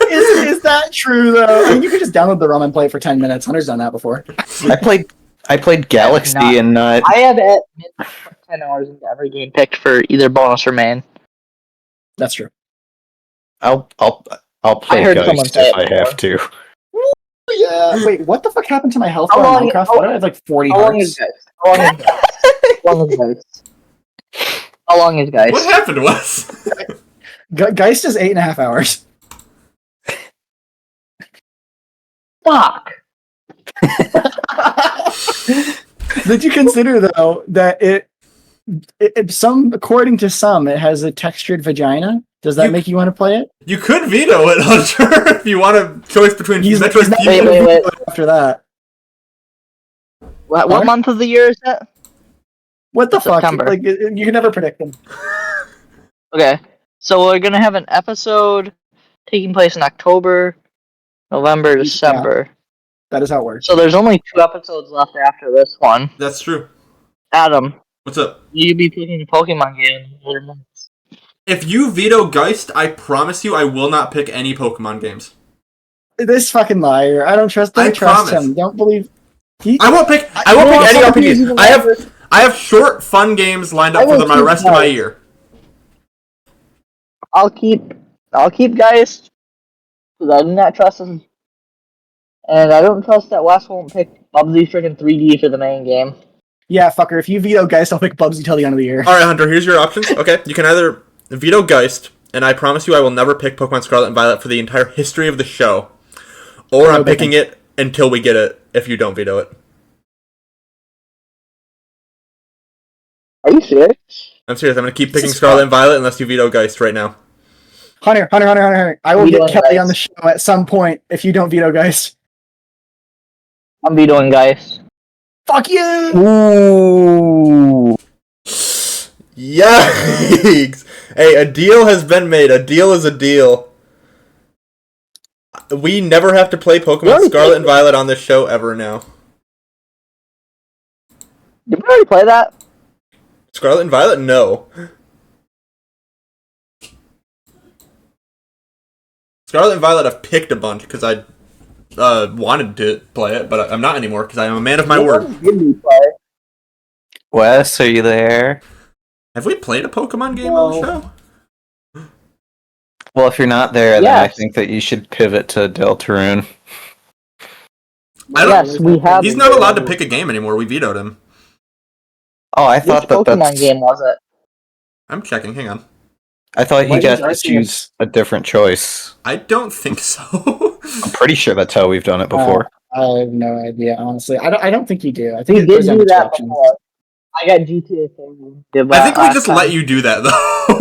is that true though? I mean, you could just download the ROM and play it for 10 minutes. Hunter's done that before. I played Galaxy and I have at minimum 10 hours into every game picked for either bonus or main. That's true. I'll I play heard someone Geist say if it I have to. Yeah. Wait, what the fuck happened to my health How bar on long- Minecraft? how- Why do I have like 40 How long is hearts? Geist? How long is Geist? How long is Geist? How long is Geist? What happened, Wes? Geist is 8.5 hours. Fuck! Did you consider though that it according to some it has a textured vagina? Does that make you want to play it? You could veto it, Hunter, if you want a choice between He's Metroid not Fusion. gonna wait. veto it after that. What What? month of the year is it? What the fuck? September. Like you can never predict them. Okay, so we're gonna have an episode taking place in October, November, December. That is how it works. So there's only 2 episodes left after this one. That's true. Adam, What's up? you be picking a Pokemon game in later months. If you veto Geist, I promise you I will not pick any Pokemon games. This fucking liar. I don't trust. I Don't trust promise. him. Don't believe. He, I won't pick any RPGs. I have short, fun games lined up for the rest of my year. I'll keep Geist because I do not trust him, and I don't trust that Wes won't pick Bubsy freaking 3D for the main game. Yeah, fucker. If you veto Geist, I'll pick Bubsy till the end of the year. Alright, Hunter, here's your options. Okay, you can either veto Geist, and I promise you I will never pick Pokemon Scarlet and Violet for the entire history of the show. Or I'm picking it until we get it, if you don't veto it. Are you serious? I'm serious, I'm gonna keep picking Scarlet and Violet unless you veto Geist right now. Hunter. I will Vetoing get Kelly Geist. on the show at some point if you don't veto Geist. I'm vetoing Geist. Fuck you! Ooh. Yikes! Hey, a deal has been made. A deal is a deal. We never have to play Pokemon Scarlet and Violet on this show ever now. Did we already play that? Scarlet and Violet? No. Scarlet and Violet I've picked a bunch because I wanted to play it, but I'm not anymore because I am a man of my word. Did we play? Wes, are you there? Have we played a Pokemon game on the show? Well, if you're not there, then I Yes. think that you should pivot to Deltarune. I don't- Yes, we have. He's not allowed to pick a game anymore. We vetoed him. Oh, I Which thought Pokemon that's. game was it? I'm checking. Hang on. I thought Why you did got to Arceus- choose a different choice. I don't think so. I'm pretty sure that's how we've done it before. I have no idea, honestly. I don't think you do. I think We it goes did down do to that options. before. I got GTA 3. I think we just let you do that, though.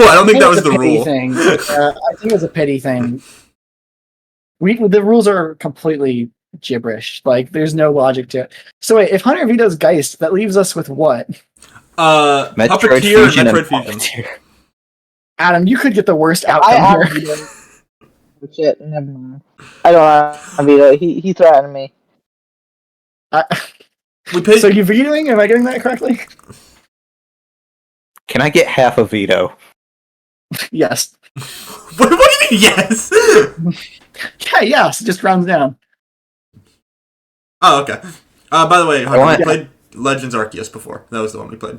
I don't think that was It's a the pity rule. Thing. I think it was a pity thing. The rules are completely gibberish. Like, there's no logic to it. So wait, if Hunter vetoes Geist, that leaves us with what? Puppeteer and Metroid Fusion. Puppeteer. Adam, you could get the worst I outcome have here. vetoed. Oh, shit, never mind. I don't have veto. He threatened me. We paid. So you're vetoing? Am I getting that correctly? Can I get half a veto? Yes. What do you mean? Yes. Yeah, yes. It just rounds down. Oh, okay. By the way, Hunter, want- we played Legends Arceus before. That was the one we played.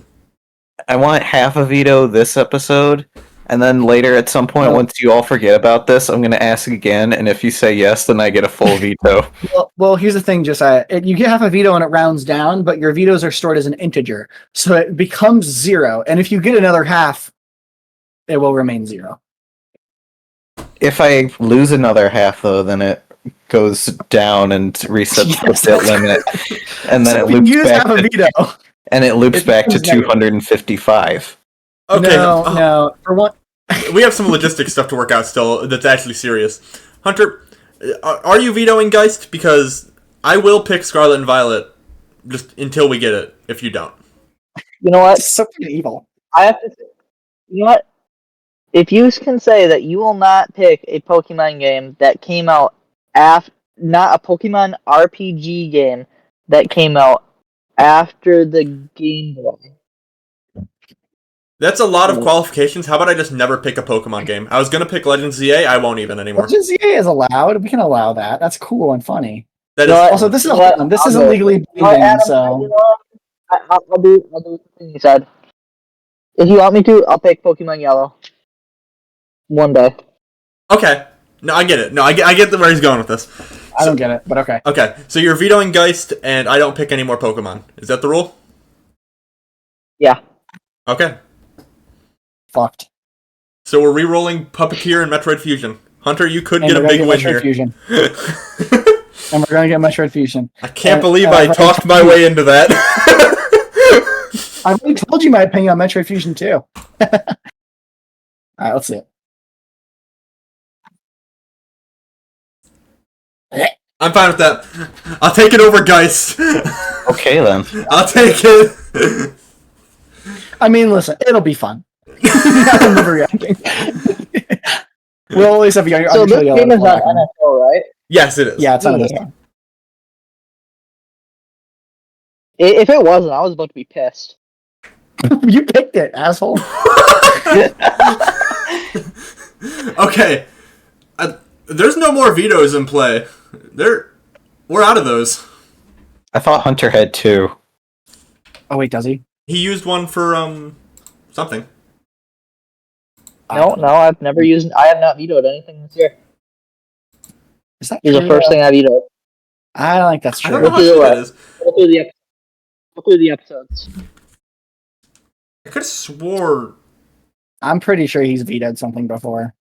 I want half a veto this episode And then later, at some point, once you all forget about this, I'm going to ask again, and if you say yes, then I get a full veto. Well, here's the thing, Josiah. You get half a veto and it rounds down, but your vetoes are stored as an integer, so it becomes 0. And if you get another half, it will remain 0. If I lose another half, though, then it goes down and resets the bit limit, and then So it if you loops use back. half a veto. And it loops back to becomes negative. 255. Okay. No. For one, We have some logistic stuff to work out still that's actually serious. Hunter, are you vetoing Geist? Because I will pick Scarlet and Violet just until we get it, if you don't. You know what? it's so fucking evil. I have to. You know what? If you can say that you will not pick a Pokemon game that came out not a Pokemon RPG game that came out after the Game Boy. That's a lot of qualifications. How about I just never pick a Pokemon game? I was gonna pick Legends ZA. I won't even anymore. Legends ZA is allowed. We can allow that. That's cool and funny. That You know is what? Also, this is You know what? this I'll isn't do it. legally You know what, binding, Adam, so you know what? I'll do the thing you said. If you want me to, I'll pick Pokemon Yellow. One day. Okay. No, I get it. No, I get where he's going with this. I don't get it, but okay. Okay, so you're vetoing Geist, and I don't pick any more Pokemon. Is that the rule? Yeah. Okay. Fucked. So we're re-rolling Puppeteer and Metroid Fusion. Hunter, you could And get a we're gonna big win Metroid here. Fusion. And we're gonna get Metroid Fusion. I can't And- believe and I I've talked my way into that. I've already told you my opinion on Metroid Fusion too. Alright, let's see it. I'm fine with that. I'll take it over Geist. Okay, then. I'll take it. I mean, listen, it'll be fun. I'm overreacting. We'll always have a So this game is on NFL, right? Yes, it is. Yeah, it's on this Yeah. one. If it wasn't, I was about to be pissed. You picked it, asshole. Okay. There's no more vetoes in play. We're out of those. I thought Hunter had 2. Oh wait, does he? He used one for something. No, I've never used. I have not vetoed anything this year. Is that It's the true? first thing I vetoed. I don't think that's I true. don't know how Let's do true it. that is. Go through the episodes. I could have swore. I'm pretty sure he's vetoed something before.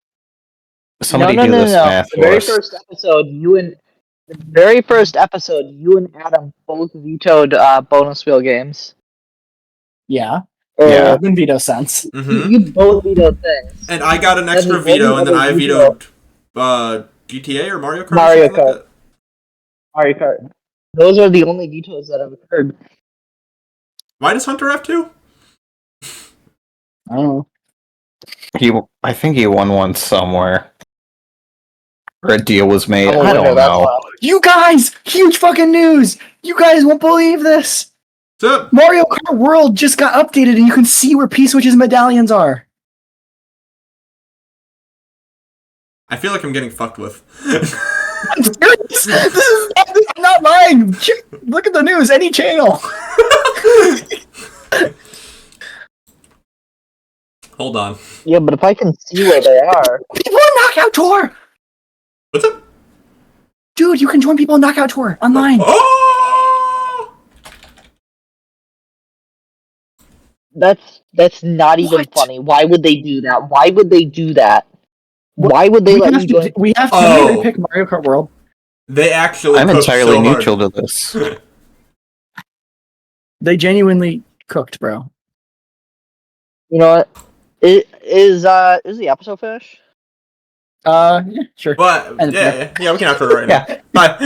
Somebody no, do this math The for very us. first episode, you and Adam both vetoed bonus wheel games. Yeah. Yeah. In veto sense. Mm-hmm. You both vetoed things. And I got an Then extra the only veto, and then other I veto- vetoed GTA or Mario Kart. Mario or something like Kart. Mario Kart. Those are the only vetoes that have occurred. that. Why does Hunter have 2? I don't know. I think he won one somewhere. Or a deal was made. I'm a I winner, don't that's know. why. You guys! Huge fucking news! You guys won't believe this! What's up? Mario Kart World just got updated and you can see where P-Switch's medallions are. I feel like I'm getting fucked with. I'm serious! I'm not lying! Look at the news, any channel! Hold on. Yeah, but if I can see where they are, People in Knockout Tour! What's up? Dude, you can join people in Knockout Tour online. Oh! that's not even What? funny. Why would they do that? Why would they do that? Why would they let you join? We have to Oh. pick Mario Kart World. They actually. I'm cooked entirely so hard. neutral to this. They genuinely cooked, bro. You know what? Is the episode finished? Yeah, sure. But And- yeah, we can outro it right now. Yeah. Bye.